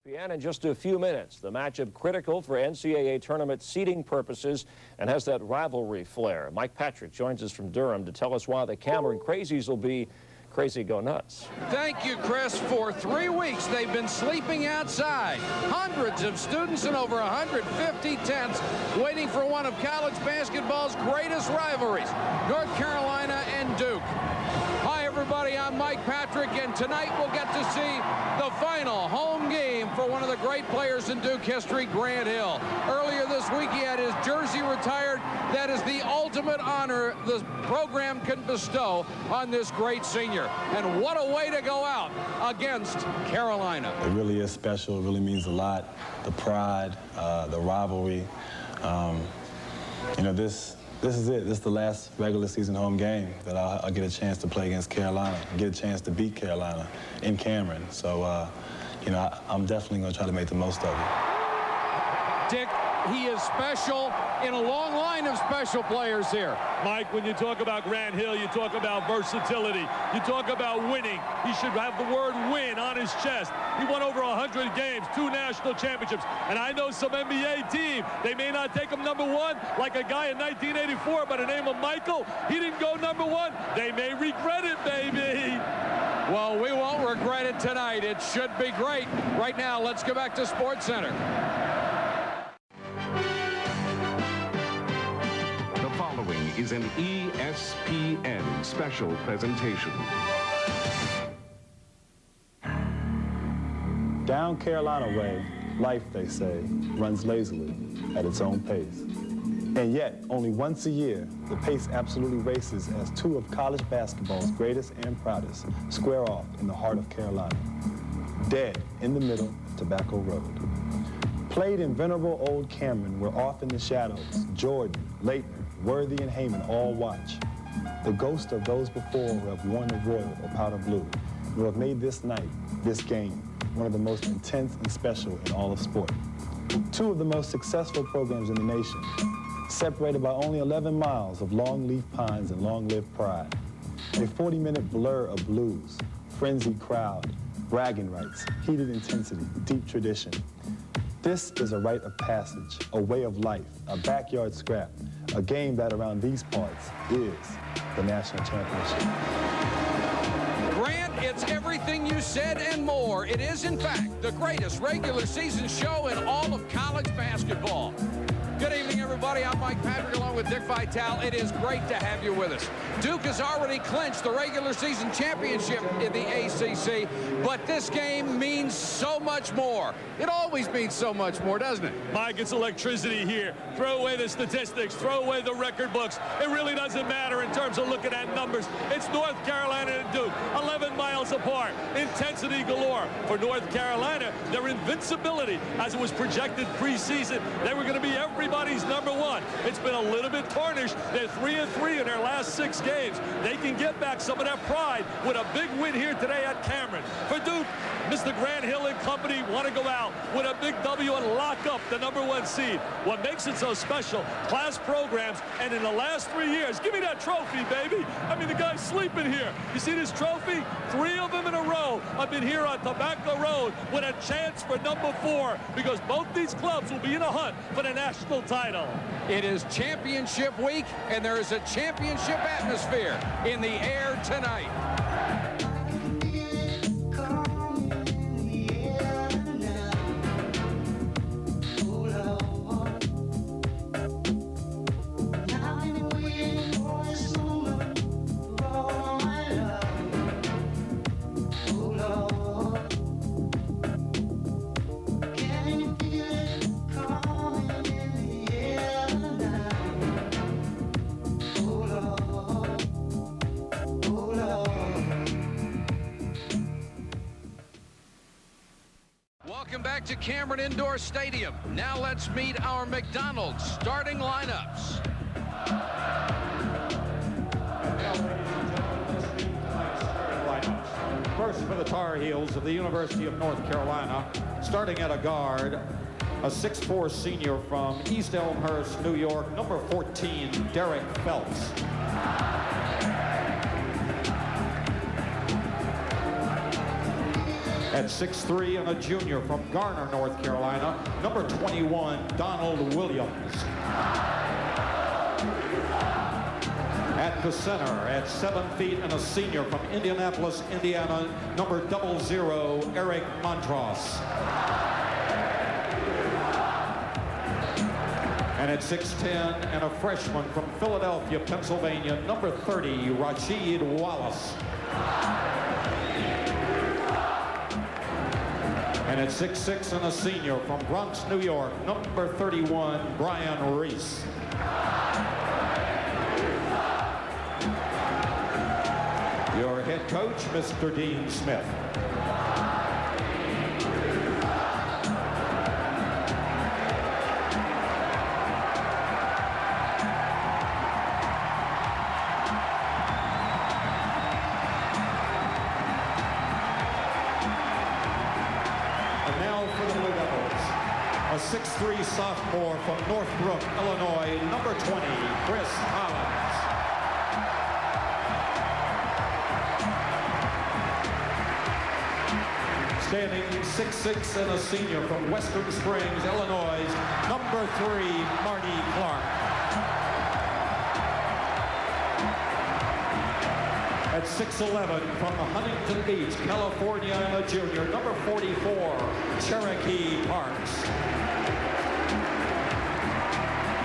In just a few minutes, the matchup critical for NCAA tournament seeding purposes and has that rivalry flair. Mike Patrick joins us from Durham to tell us why the Cameron Crazies will be crazy go nuts. Thank you, Chris. For 3 weeks, they've been sleeping outside. Hundreds of students in over 150 tents waiting for one of college basketball's greatest rivalries, North Carolina and Duke. Hi, everybody. I'm Mike Patrick, and tonight we'll get to see the final home game for one of the great players in Duke history, Grant Hill. Earlier this week, he had his jersey retired. That is the ultimate honor the program can bestow on this great senior. And what a way to go out against Carolina. It really is special. It really means a lot. The pride, the rivalry. You know, this is it. This is the last regular season home game that I'll get a chance to play against Carolina, get a chance to beat Carolina in Cameron. So, you know, I'm definitely going to try to make the most of it. Dick, he is special in a long line of special players here. Mike, when you talk about Grant Hill, you talk about versatility. You talk about winning. He should have the word win on his chest. He won over 100 games, 2 national championships. And I know some NBA team, they may not take him #1, like a guy in 1984 by the name of Michael. He didn't go #1. They may regret it, baby. Well, we won't regret it tonight. It should be great. Right now, let's go back to SportsCenter. Is an ESPN special presentation. Down Carolina way, life, they say, runs lazily at its own pace. And yet, only once a year, the pace absolutely races as 2 of college basketball's greatest and proudest square off in the heart of Carolina. Dead in the middle of Tobacco Road. Played in venerable old Cameron, where off in the shadows, Jordan, Leighton, Worthy, and Heyman all watch. The ghost of those before who have worn the royal or powder blue, who have made this night, this game, one of the most intense and special in all of sport. 2 of the most successful programs in the nation, separated by only 11 miles of long-leaf pines and long-lived pride. A 40-minute blur of blues, frenzied crowd, bragging rights, heated intensity, deep tradition. This is a rite of passage, a way of life, a backyard scrap, a game that around these parts is the national championship. Grant, it's everything you said and more. It is, in fact, the greatest regular season show in all of college basketball. Good evening, everybody. I'm Mike Patrick along with Dick Vitale. It is great to have you with us. Duke has already clinched the regular season championship in the ACC, but this game means so much more. It always means so much more, doesn't it? Mike, it's electricity here. Throw away the statistics, throw away the record books. It really doesn't matter in terms of looking at numbers. It's North Carolina and Duke, 11 miles apart, intensity galore. For North Carolina, their invincibility, as it was projected preseason, they were going to be everybody's #1. It's been a little bit tarnished. They're 3-3 in their last 6 games. They can get back some of that pride with a big win here today at Cameron. For Duke, Mr. Grant Hill and company want to go out with a big W and lock up the #1 seed. What makes it so special, class programs, and in the last 3 years, give me that trophy, baby. I mean, the guy's sleeping here. You see this trophy? 3 of them in a row. I've been here on Tobacco Road with a chance for #4 because both these clubs will be in a hunt for the national title. It is championship week, and there is a championship atmosphere in the air tonight. Welcome back to Cameron Indoor Stadium. Now let's meet our McDonald's starting lineups. First for the Tar Heels of the University of North Carolina, starting at a guard, a 6'4" senior from East Elmhurst, New York, number 14, Derek Phelps. At 6'3" and a junior from Garner, North Carolina, number 21, Donald Williams. At the center, at 7 feet and a senior from Indianapolis, Indiana, number 00, Eric Montross. And at 6'10" and a freshman from Philadelphia, Pennsylvania, number 30, Rasheed Wallace. And at 6'6" and a senior from Bronx, New York, number 31, Brian Reese. Your head coach, Mr. Dean Smith. A 6'3" sophomore from Northbrook, Illinois, number 20, Chris Collins. Standing 6'6" and a senior from Western Springs, Illinois, number 3, Marty Clark. At 6'11", from Huntington Beach, California, and a junior, number 44, Cherokee Parks.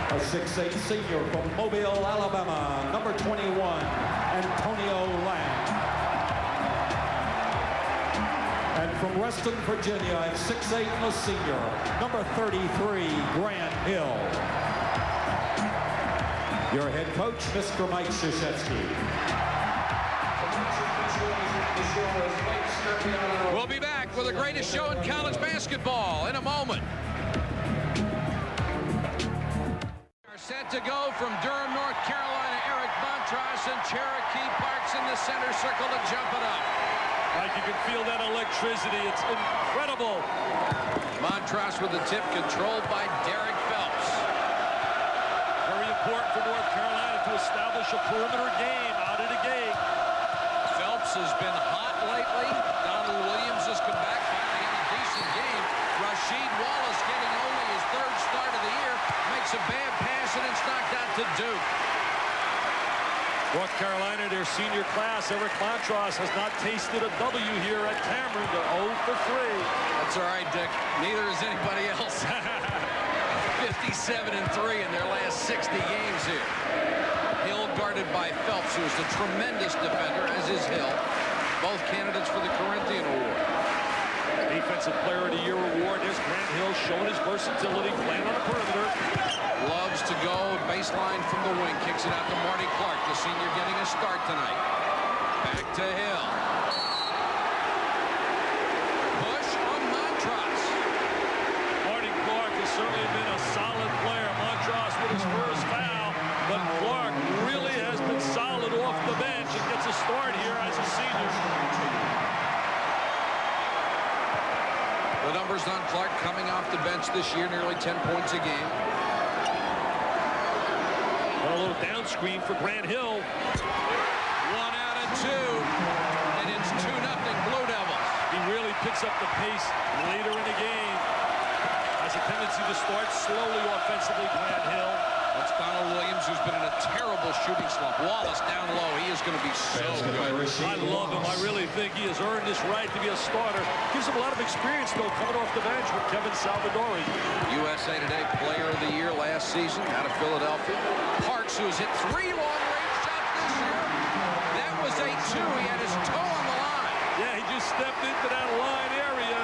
A 6'8" senior from Mobile, Alabama, number 21, Antonio Lamb. And from Reston, Virginia, at 6'8" and a senior, number 33, Grant Hill. Your head coach, Mr. Mike Krzyzewski. We'll be back with the greatest show in college basketball in a moment. Are set to go from Durham, North Carolina, Eric Montross and Cherokee Parks in the center circle to jump it up. Like you can feel that electricity. It's incredible. Montross with the tip controlled by Derek Phelps. Very important for North Carolina to establish a perimeter game out of the gate. Phelps has been hot lately. Donald Williams has come back, finally had a decent game. Rasheed Wallace getting only his 3rd start of the year. Makes a bad pass and it's knocked out to Duke. North Carolina, their senior class, Eric Montross, has not tasted a W here at Cameron. They're 0 for 3. That's all right, Dick. Neither is anybody else. 57-3 in their last 60 games here. Hill guarded by Phelps, who is a tremendous defender, as is Hill. Both candidates for the Corinthian Award. Defensive Player of the Year award. There's Grant Hill showing his versatility, playing on the perimeter. Loves to go baseline from the wing. Kicks it out to Marty Clark, the senior getting a start tonight. Back to Hill. Push on Montross. Marty Clark has certainly been a solid player. Montross with his first foul, but Clark really has been solid off the bench and gets a start here as a senior. The numbers on Clark coming off the bench this year, nearly 10 points a game. A little down screen for Grant Hill. 1 out of 2, and it's 2-0 Blue Devils. He really picks up the pace later in the game. Has a tendency to start slowly offensively, Grant Hill. That's Donald Williams, who's been in a terrible shooting slump. Wallace down low. He is going to be so good. I love him. I really think he has earned this right to be a starter. Gives him a lot of experience, though, coming off the bench with Kevin Salvadori. USA Today Player of the Year last season out of Philadelphia. Parks, who's hit 3 long-range shots this year. That was a 2. He had his toe on the line. Yeah, he just stepped into that line area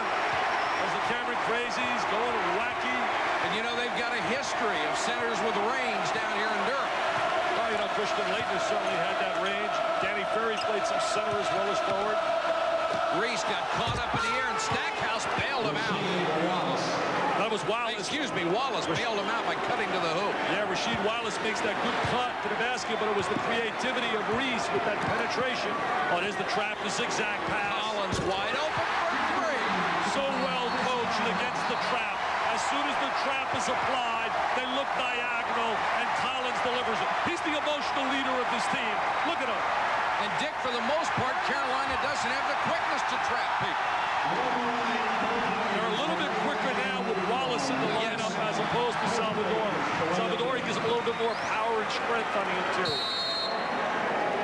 as the Cameron Crazies going wacky. And, you know, they've got a history of centers with range down here in Durham. Well, you know, Christian Laettner certainly had that range. Danny Ferry played some center as well as forward. Reese got caught up in the air, and Stackhouse bailed him out. That was Wallace. Excuse me, Wallace bailed him out by cutting to the hoop. Yeah, Rasheed Wallace makes that good cut to the basket, but it was the creativity of Reese with that penetration. Oh, there's the trap, the zigzag pass. Collins wide open for 3. So well coached against the trap. As soon as the trap is applied, they look diagonal, and Collins delivers it. He's the emotional leader of this team. Look at him. And Dick, for the most part, Carolina doesn't have the quickness to trap people. They're a little bit quicker now with Wallace in the lineup as opposed to Salvadori. Salvadori gives him a little bit more power and strength on the interior.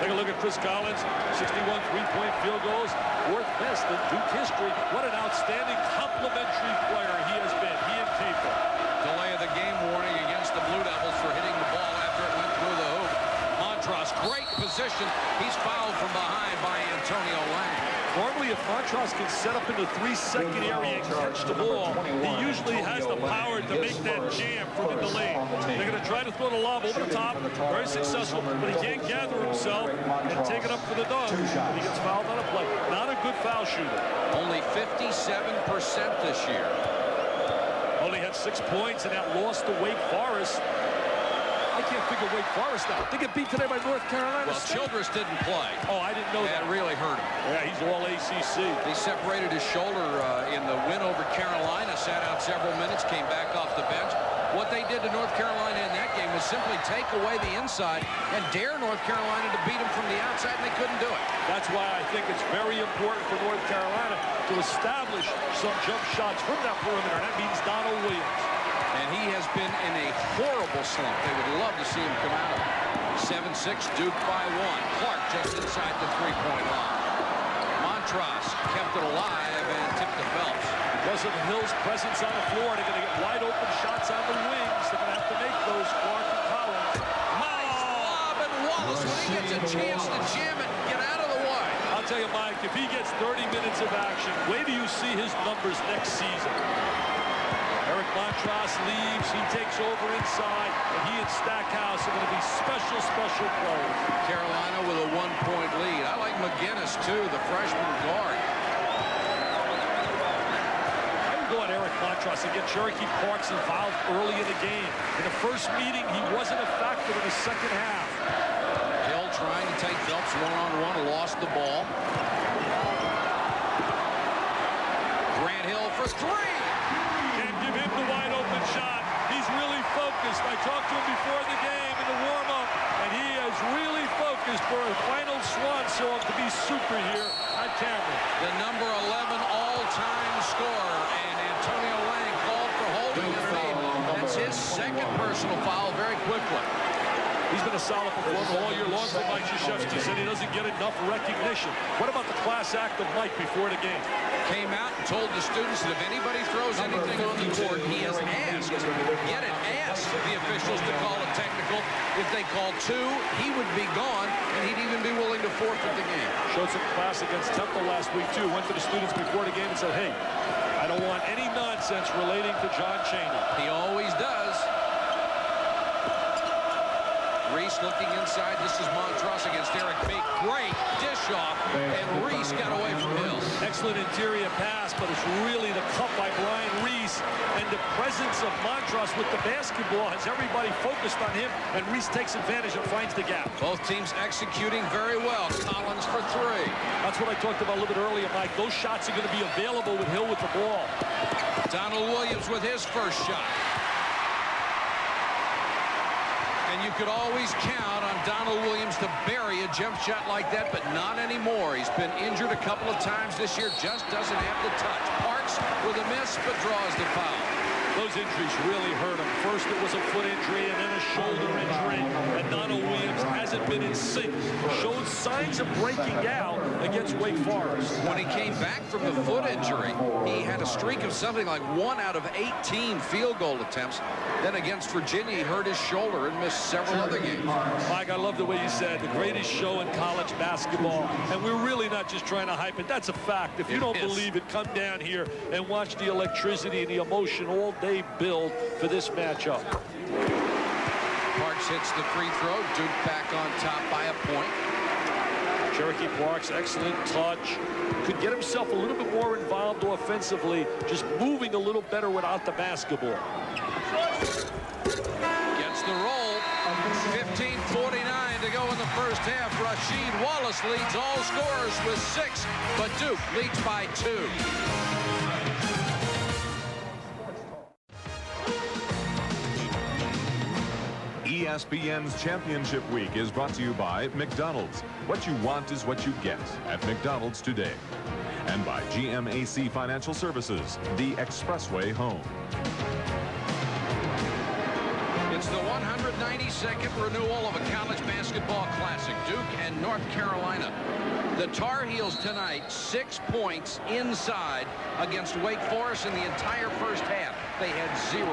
Take a look at Chris Collins, 61 three-point field goals, fourth best in Duke history. What an outstanding complimentary player he has been, he and Capo. Delay of the game warning against the Blue Devils for hitting the ball after it went through the hoop. Montross, great position. He's fouled from behind by Antonio Lang. Normally, if Montross can set up in the 3-second area and catch the ball, he usually has the power to make that jam from in the lane. They're going to try to throw the lob over the top, very successful, but he can't gather himself and take it up for the dunk. He gets fouled on a play. Not a good foul shooter. Only 57% this year. Only had 6 points in that loss to Wake Forest. I can't figure Wake Forest out. They get beat today by North Carolina Well, State. Childress didn't play. Oh, I didn't know That that. really hurt him. Yeah, he's all ACC. He separated his shoulder in the win over Carolina, sat out several minutes, came back off the bench. What they did to North Carolina in that game was simply take away the inside and dare North Carolina to beat them from the outside, and they couldn't do it. That's why I think it's very important for North Carolina to establish some jump shots from that perimeter. That means Donald Williams. And he has been in a horrible slump. They would love to see him come out of it. 7-6, Duke by 1. Clark just inside the three-point line. Montross kept it alive and tipped to Phelps. Because of Hill's presence on the floor, they're going to get wide open shots on the wings. They're going to have to make those, Clark and Collins. Nice lob, and Wallace, when he gets a chance to jam it, get out of the way. I'll tell you, Mike, if he gets 30 minutes of action, wait till you see his numbers next season. Eric Montross leaves, he takes over inside, and he and Stackhouse are going to be special, special players. Carolina with a 1-point lead. I like McGinnis, too, the freshman guard. I would go on Eric Montross and get Cherokee Parks involved early in the game. In the first meeting, he wasn't a factor in the second half. Hill trying to take Phelps one-on-one, lost the ball. Grant Hill for three. Can't give him the wide open shot. He's really focused. I talked to him before the game in the warm-up, and he is really focused for a final swan song to be super here at Cameron. The number 11 all-time scorer, and Antonio Lang called for holding the lead. That's his second personal foul very quickly. He's been a solid performer all year long for Mike Krzyzewski. Said he doesn't get enough recognition. What about the class act of Mike before the game? Came out and told the students that if anybody throws anything on the court, he has asked, get it, asked the officials to call a technical. If they call 2, he would be gone, and he'd even be willing to forfeit the game. Showed some class against Temple last week, too. Went to the students before the game and said, hey, I don't want any nonsense relating to John Chaney. He always does. Reese looking inside. This is Montross against Eric Bate. Great dish off, and Reese got away from Hill. Excellent interior pass, but it's really the cut by Brian Reese. And the presence of Montross with the basketball has everybody focused on him, and Reese takes advantage and finds the gap. Both teams executing very well. Collins for 3. That's what I talked about a little bit earlier, Mike. Those shots are going to be available with Hill with the ball. Donald Williams with his first shot. And you could always count on Donald Williams to bury a jump shot like that, but not anymore. He's been injured a couple of times this year, just doesn't have the touch. Parks with a miss, but draws the foul. Those injuries really hurt him. First it was a foot injury and then a shoulder injury. And Donald Williams hasn't been in sync. Showed signs of breaking out against Wake Forest. When he came back from the foot injury, he had a streak of something like 1 out of 18 field goal attempts. Then against Virginia, he hurt his shoulder and missed several other games. Mike, I love the way you said the greatest show in college basketball. And we're really not just trying to hype it. That's a fact. If you don't believe it, come down here and watch the electricity and the emotion all day build for this matchup. Parks hits the free throw. Duke back on top by a point. Cherokee Parks, excellent touch. Could get himself a little bit more involved offensively, just moving a little better without the basketball. Gets the roll. 15:49 to go in the first half. Rasheed Wallace leads all scorers with 6, but Duke leads by 2. ESPN's Championship Week is brought to you by McDonald's. What you want is what you get at McDonald's today. And by GMAC Financial Services, the expressway home. It's the 192nd renewal of a college basketball classic, Duke and North Carolina. The Tar Heels tonight, 6 points inside against Wake Forest in the entire first half. They had 0.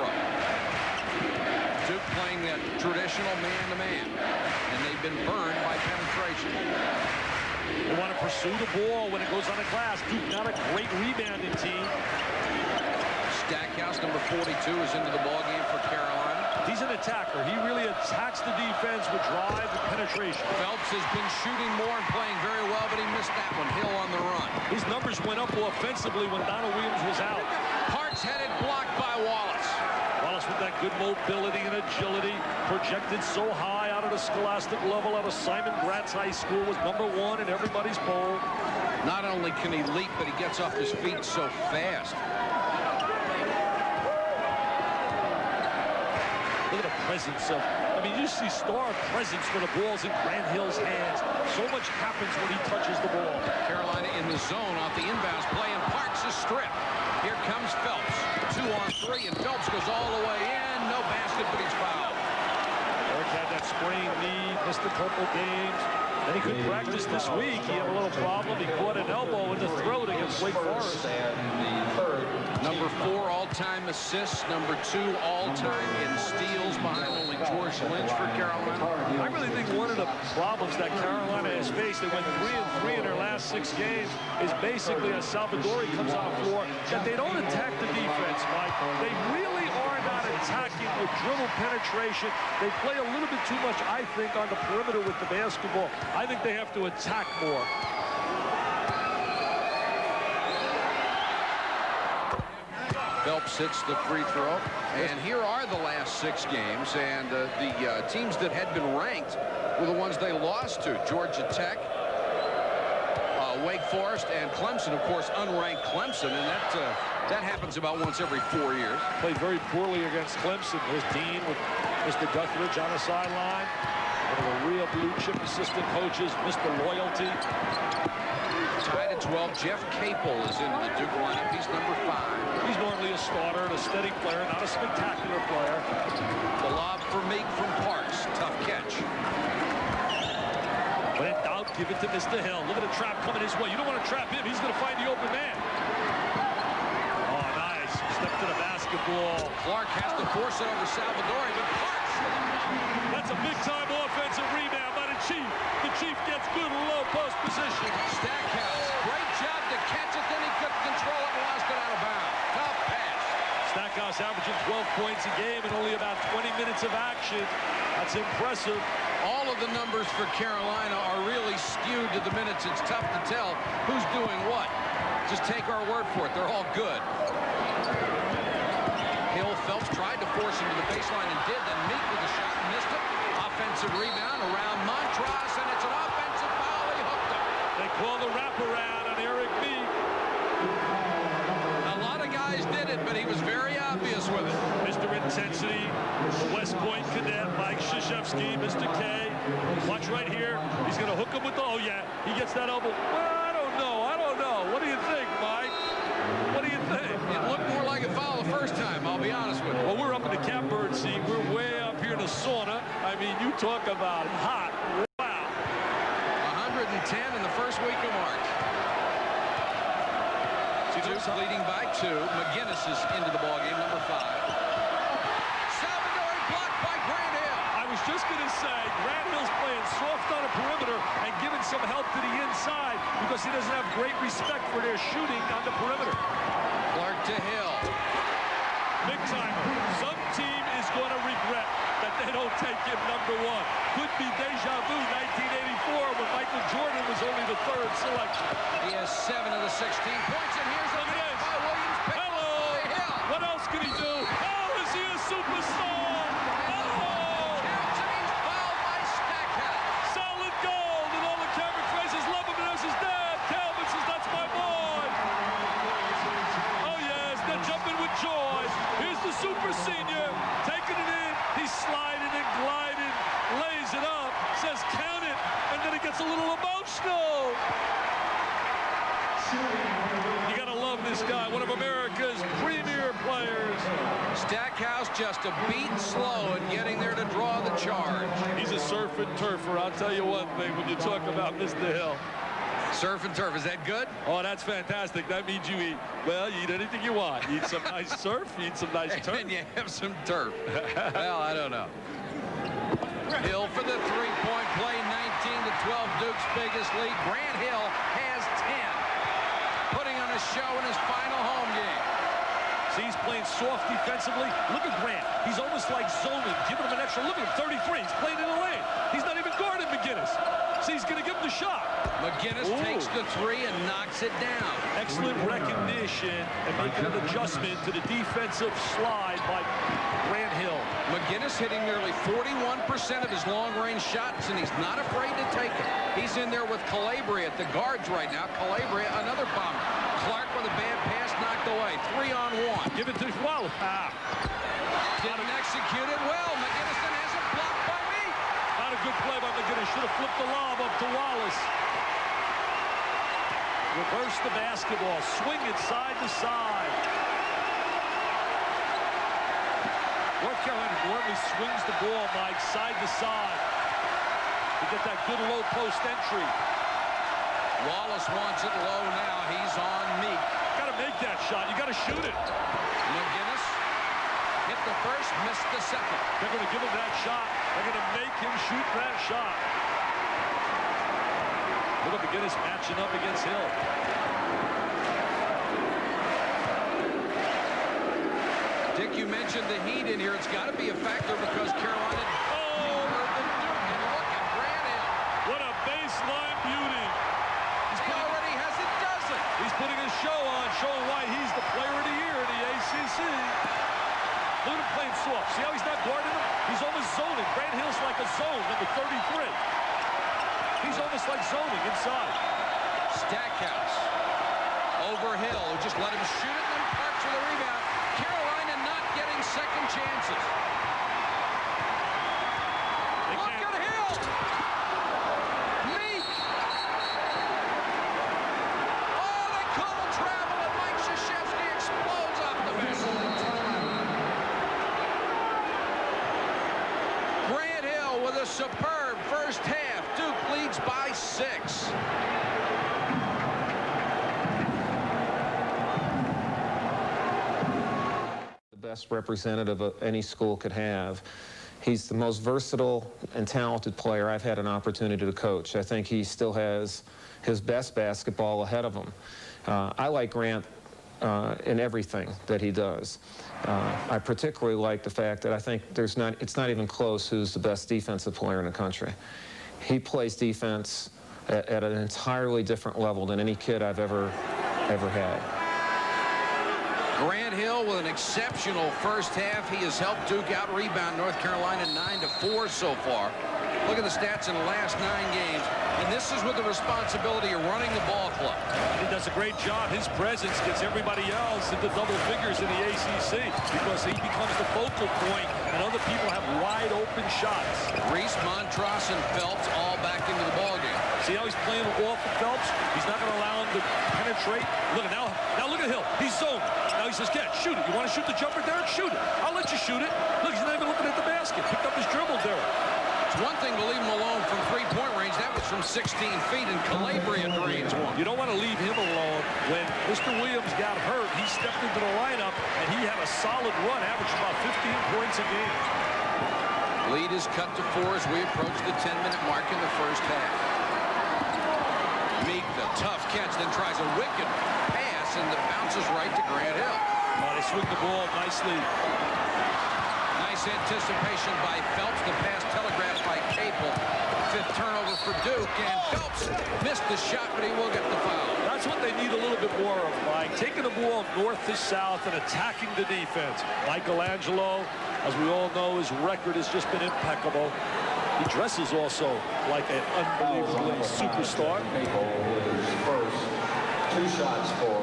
Duke playing that traditional man-to-man, and they've been burned by penetration. They want to pursue the ball when it goes on the glass. Duke not a great rebounding team. Stackhouse, number 42, is into the ballgame for Carolina. He's an attacker. He really attacks the defense with drive and penetration. Phelps has been shooting more and playing very well, but he missed that one. Hill on the run. His numbers went up offensively when Donald Williams was out. Parks had it blocked by Wallace. Wallace with that good mobility and agility, projected so high out of the scholastic level out of Simon Gratz High School, was #1 in everybody's poll. Not only can he leap, but he gets off his feet so fast. Look at the presence of, I mean, you see star presence when the ball's in Grant Hill's hands. So much happens when he touches the ball. Carolina in the zone off the inbounds play, and Parks is stripped. Here comes Phelps. 2 on 3, and Phelps goes all the way in. No basket, but he's fouled. Eric had that sprained knee, missed a couple games. Then he couldn't practice this week. He had a little problem. He caught an elbow in the throat against Wake Forest. Number 4 all-time assists. Number 2 all-time in steals behind only George Lynch for Carolina. I really think one of the problems that Carolina has faced, they went 3-3 in their last 6 games, is basically as Salvadori comes on the floor, that they don't attack the defense, Mike. They really are not attacking with dribble penetration. They play a little bit too much, I think, on the perimeter with the basketball. I think they have to attack more. Phelps hits the free throw. And here are the last 6 games. And the teams that had been ranked were the ones they lost to. Georgia Tech, Wake Forest, and Clemson. Of course, unranked Clemson. And that happens about once every 4 years. Played very poorly against Clemson. There's Dean with Mr. Guthridge on the sideline. One of the real blue-chip assistant coaches, Mr. Loyalty. Tied at 12. Jeff Capel is into the Duke lineup. He's number 5. He's normally a starter and a steady player, not a spectacular player. The lob for Meek from Parks. Tough catch. When in doubt, give it to Mr. Hill. Look at the trap coming his way. You don't want to trap him. He's going to find the open man. Oh, nice. Step to the basketball. Clark has to force it over Salvadori, but Parks. That's a big-time offensive rebound by the Chief. The Chief gets good low post position. Stackhouse, great job to catch it, then he couldn't control it and lost it out of bounds. Tough pass. Stackhouse averaging 12 points a game in only about 20 minutes of action. That's impressive. All of the numbers for Carolina are really skewed to the minutes. It's tough to tell who's doing what. Just take our word for it. They're all good. Hill, Phelps tried to force him to the baseline and did. Then Meek with a shot and missed it. Offensive rebound around Montross, and it's an offensive foul. He hooked him. They call the wraparound on Eric Meek. A lot of guys did it, but he was very obvious with it. Mr. Intensity, the West Point cadet, Mike Krzyzewski, Mr. K. Watch right here. He's going to hook him with the, oh yeah, he gets that elbow. Well, I don't know. What do you think, Mike? What do you think? It looked more like a foul the first time, I'll be honest with you. Well, we're up in the catbird seat. We're way up here in the sauna. I mean, you talk about hot. Wow. 110 in the first week of March. Duke's leading by 2. McGinnis is into the ballgame, number 5. Salvadori blocked by Grant Hill. I was just going to say, Grant Hill's playing soft on the perimeter and giving some help to the inside because he doesn't have great respect for their shooting on the perimeter. Clark to Hill. Big timer. Some team is going to regret that they don't take him number 1. Could be deja vu 1984 when Michael Jordan was only the 3rd selection. He has 7 of the 16 points, and here's a Look at hit this. by Williams. Hello. Hill. What else can he do? Oh, is he a superstar? Oh, Counts, and he's fouled by Stackhouse. solid gold. And all the camera faces love him. And there's his dad. Calvin says, that's my boy. Oh, yes. They're jumping with joy. Here's the super senior taking it in. He's sliding and gliding. a little emotional. You got to love this guy, one of America's premier players. Stackhouse just a beat slow in getting there to draw the charge. He's a surf and turfer. I'll tell you one thing when you talk about Mr. Hill. Surf and turf, is that good? Oh, that's fantastic. That means you eat, well, you eat anything you want. You eat some nice surf, you eat some nice turf. And you have some turf. Well, I don't know. Hill for the three-point play, 19-12, Duke's biggest lead. Grant Hill has 10, putting on a show in his final home game. See, he's playing soft defensively. Look at Grant. He's almost like zoning, giving him an extra. Look at him, 33. He's playing in the lane. He's not even guarding McGinnis. See, he's going to give him the shot. McGinnis takes the three and knocks it down. Excellent recognition and making an adjustment to the defensive slide by Grant Hill. McGinnis hitting nearly 41% of his long-range shots, and he's not afraid to take it. He's in there with Calabria at the guards right now. Calabria, another bomber. Clark with a bad pass knocked away. 3-on-1. Give it to Wallace. Didn't execute it well. McGinnis then has it blocked by me. Not a good play by McGinnis. Should have flipped the lob up to Wallace. Reverse the basketball. Swing it side to side. North Carolina normally swings the ball, Mike, side to side to get that good low post entry. Wallace wants it low now. He's on Meek. Got to make that shot. You got to shoot it. McGinnis hit the first, missed the second. They're going to give him that shot. They're going to make him shoot that shot. Look at McGinnis matching up against Hill. Dick, you mentioned the heat in here. It's got to be a factor because Carolina... Oh! And look at Grant Hill. What a baseline beauty. He already has a dozen. He's putting his show on, showing why he's the player of the year in the ACC. Look at him playing soft. See how he's not guarding him? He's almost zoning. Grant Hill's like a zone, number 33. He's almost like zoning inside. Stackhouse over Hill, who just let him shoot it and then parks for the rebound. Carolina not getting second chances. Look at Hill. Meek. Oh, they call travel, and Mike Krzyzewski explodes off the bench. Grant Hill with a superb first half. Duke leads by 6. The best representative any school could have. He's the most versatile and talented player I've had an opportunity to coach. I think he still has his best basketball ahead of him. I like Grant in everything that he does. I particularly like the fact that I think it's not even close who's the best defensive player in the country. He plays defense at an entirely different level than any kid I've ever had. Grant Hill with an exceptional first half. He has helped Duke out-rebound North Carolina 9-4 so far. Look at the stats in the last 9 games. And this is with the responsibility of running the ball club. He does a great job. His presence gets everybody else into double figures in the ACC because he becomes the focal point and other people have wide open shots. Reese, Montross, and Phelps all back into the ballgame. See how he's playing off of Phelps? He's not going to allow him to penetrate. Look now look at Hill. He's zoned. Now he says, "Get shoot it. You want to shoot the jumper, Derek? Shoot it. I'll let you shoot it." Look, he's not even looking at the basket. Picked up his dribble, Derek. It's one thing to leave him alone from three-point range. That was from 16 feet, and Calabria drains one. You don't want to leave him alone. When Mr. Williams got hurt, he stepped into the lineup, and he had a solid run, averaged about 15 points a game. Lead is cut to 4 as we approach the 10-minute mark in the first half. Meek, the tough catch, then tries a wicked pass, and it bounces right to Grant Hill. Oh, they swing the ball nicely. Nice anticipation by Phelps. The pass telegraphed by Capel. 5th turnover for Duke, and Phelps missed the shot, but he will get the foul. That's what they need a little bit more of, Mike. Taking the ball north to south and attacking the defense. Michelangelo, as we all know, his record has just been impeccable. He dresses also like an unbelievably superstar. First, 2 shots for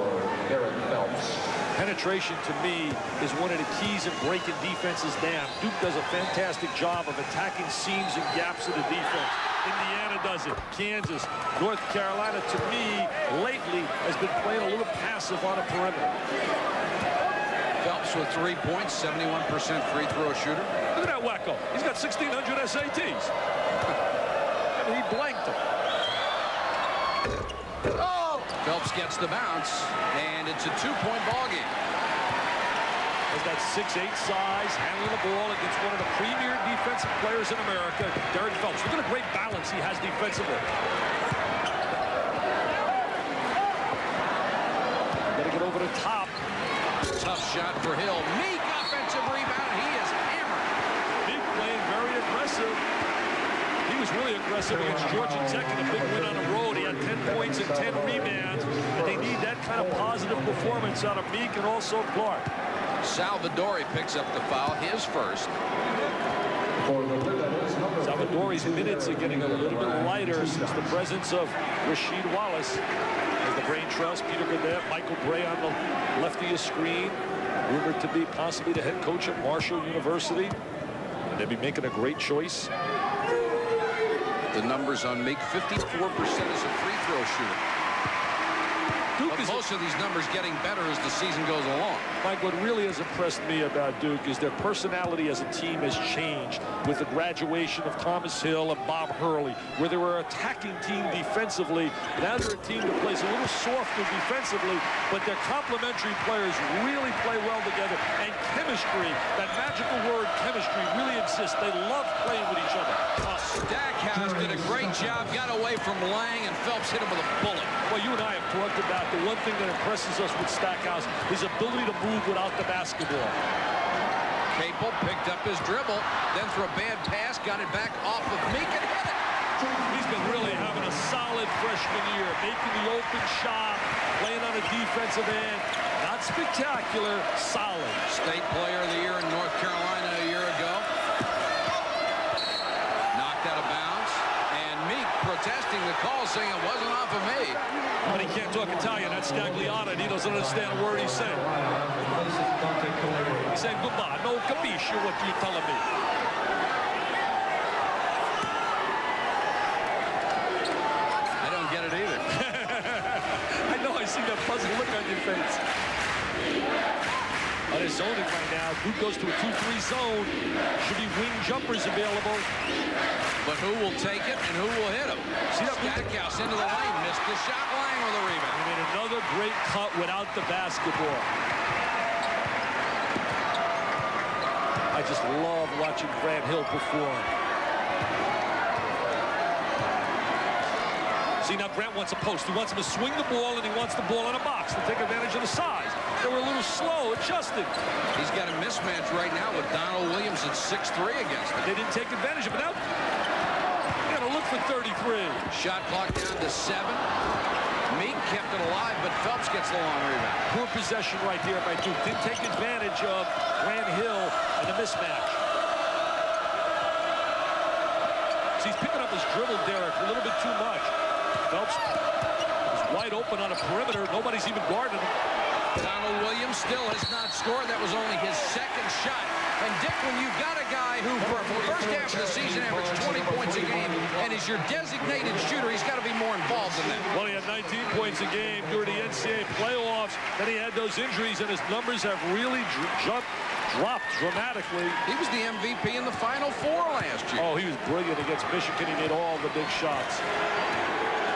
Derek Phelps. Penetration, to me, is one of the keys in breaking defenses down. Duke does a fantastic job of attacking seams and gaps of the defense. Indiana does it. Kansas. North Carolina, to me, lately has been playing a little passive on a perimeter. Phelps with 3 points, 71% free throw shooter. Look at that wacko. He's got 1,600 SATs. And he blanked them. Oh! Phelps gets the bounce, and it's a 2-point ball game. Has that 6'8" size, handling the ball against one of the premier defensive players in America, Derek Phelps. Look at the great balance he has defensively. Got to get over the top. Tough shot for Hill. Meek offensive rebound. He is hammered. Meek playing very aggressive. He was really aggressive against Georgia Tech in a big win on the road. He had 10 points and 10 rebounds, and they need that kind of positive performance out of Meek and also Clark. Salvadori picks up the foul, his first. Salvadori's minutes are getting a little bit lighter since the presence of Rasheed Wallace. As the Brain Trust, Peter Gadet, Michael Bray on the left of your screen, rumored to be possibly the head coach at Marshall University. And they'll be making a great choice. The numbers on Meek, 54% as a free throw shooter. But most of these numbers getting better as the season goes along. Mike, what really has impressed me about Duke is their personality as a team has changed with the graduation of Thomas Hill and Bob Hurley, where they were an attacking team defensively. Now they're a team that plays a little softer defensively, but their complementary players really play well together. And chemistry, that magical word chemistry, really exists. They love playing with each other. Stackhouse did a great job, got away from Lang, and Phelps hit him with a bullet. Well, you and I have talked about the one thing that impresses us with Stackhouse, his ability to move without the basketball. Capel picked up his dribble, then threw a bad pass, got it back off of Meek and hit it. He's been really having a solid freshman year, making the open shot, playing on a defensive end. Not spectacular, solid. State Player of the Year in North Carolina a year ago. Knocked out of bounds, and Meek protesting the call, saying it wasn't off of me. But he can't talk Italian. That's Scagliano, and he doesn't understand a word he's saying. He's saying, goodbye. No capisci what you're telling me. I don't get it either. I know, I see that puzzled look on your face. On his zoning right now, Duke goes to a 2-3 zone. Should be wing jumpers available. But who will take it and who will hit him? See that Stackhouse into the lane, missed the shot. Lang with a rebound. I mean, another great cut without the basketball. I just love watching Grant Hill perform. See, now Grant wants a post. He wants him to swing the ball, and he wants the ball in a box to take advantage of the size. They were a little slow adjusting. He's got a mismatch right now with Donald Williams at 6'3" against him. They didn't take advantage of it. Now, you got to look for 33. Shot clock down to 7. Meek kept it alive, but Phelps gets the long rebound. Poor possession right there by Duke. Didn't take advantage of Grant Hill and the mismatch. So he's picking up his dribble, Derek, a little bit too much. Phelps is wide open on a perimeter. Nobody's even guarding him. Donald Williams still has not scored. That was only his second shot. And Dick, when you've got a guy who for the first half of the season averaged 20 points a game and is your designated shooter, he's got to be more involved in that. Well, he had 19 points a game during the NCAA playoffs. Then he had those injuries, and his numbers have really dropped dramatically. He was the MVP in the Final Four last year. Oh, he was brilliant against Michigan. He made all the big shots.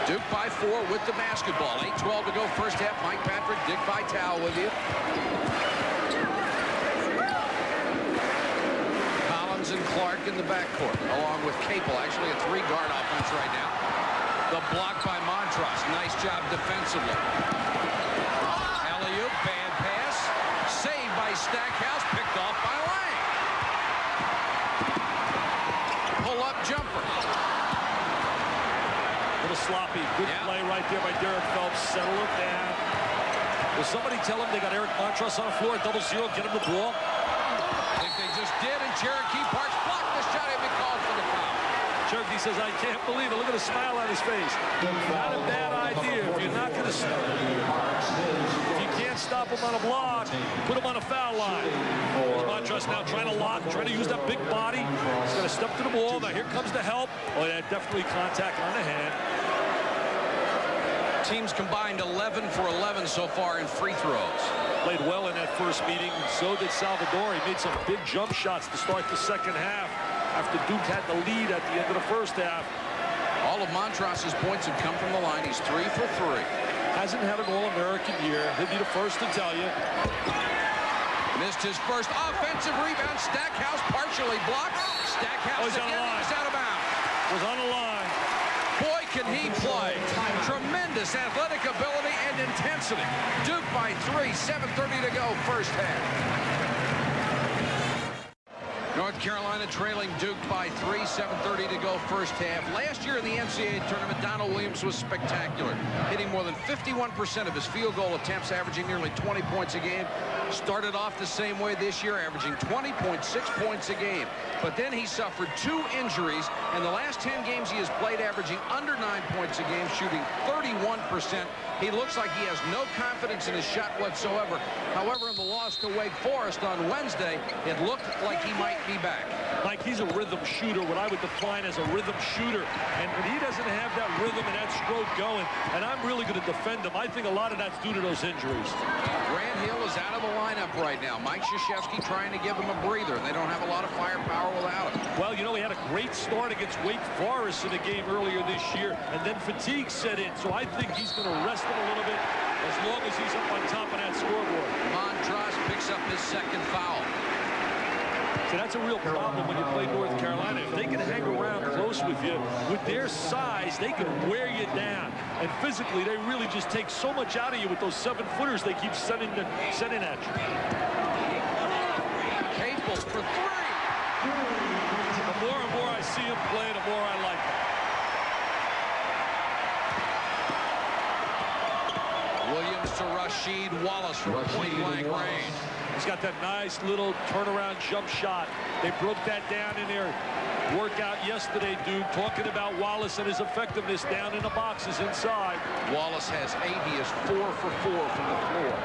Duke by 4 with the basketball. 8:12 to go first half. Mike Patrick, Dick Vitale with you. Collins and Clark in the backcourt, along with Capel. Actually a 3-guard offense right now. The block by Montross. Nice job defensively. Alley-oop, bad pass. Saved by Stackhouse, picked off by Lang. Pull-up jumper. Little sloppy. Good play right there by Derek Phelps. Settle it down. Will somebody tell him they got Eric Montross on the floor at 0-0, get him the ball? I think they just did, and Cherokee Parks blocked the shot and be called for the foul. Cherokee says, I can't believe it. Look at the smile on his face. Not a bad idea. If you're not going to stop, if you can't stop him on a block, put him on a foul line. Montross now trying to lock, trying to use that big body. He's going to step to the ball. Now here comes the help. Oh, yeah, definitely contact on the hand. Teams combined 11 for 11 so far in free throws. Played well in that first meeting, and so did Salvador. He made some big jump shots to start the second half after Duke had the lead at the end of the first half. All of Montross's points have come from the line. He's 3 for 3. Hasn't had an All-American year. He'll be the first to tell you. Missed his first offensive rebound. Stackhouse partially blocked. Stackhouse he's on the again. line. He's out of bounds. Was on the line. Boy, can he play. Tremendous athletic ability and intensity. Duke by 3, 7:30 to go, first half. North Carolina trailing Duke by 3, 7:30 to go, first half. Last year in the NCAA tournament, Donald Williams was spectacular, hitting more than 51% of his field goal attempts, averaging nearly 20 points a game. Started off the same way this year, averaging 20.6 points a game. But then he suffered 2 injuries, and the last 10 games he has played averaging under 9 points a game, shooting 31%. He looks like he has no confidence in his shot whatsoever. However, in the loss to Wake Forest on Wednesday, it looked like he might be back. Mike, he's a rhythm shooter, what I would define as a rhythm shooter. And when he doesn't have that rhythm and that stroke going, and I'm really going to defend him, I think a lot of that's due to those injuries. Grant Hill is out of the lineup right now. Mike Krzyzewski trying to give him a breather. They don't have a lot of firepower without him. Well, you know, he had a great start against Wake Forest in the game earlier this year, and then fatigue set in. So I think he's going to rest him a little bit as long as he's up on top of that scoreboard. Montross picks up his second foul. So that's a real problem when you play North Carolina. If they can hang around close with you, with their size, they can wear you down. And physically, they really just take so much out of you with those 7-footers they keep sending at you. Capel for 3. The more and more I see him play, the more I like him. Williams to Rasheed Wallace from point-blank range. He's got that nice little turnaround jump shot. They broke that down in their workout yesterday, Duke, talking about Wallace and his effectiveness down in the boxes inside. Wallace has 8. He is 4 for 4 from the floor.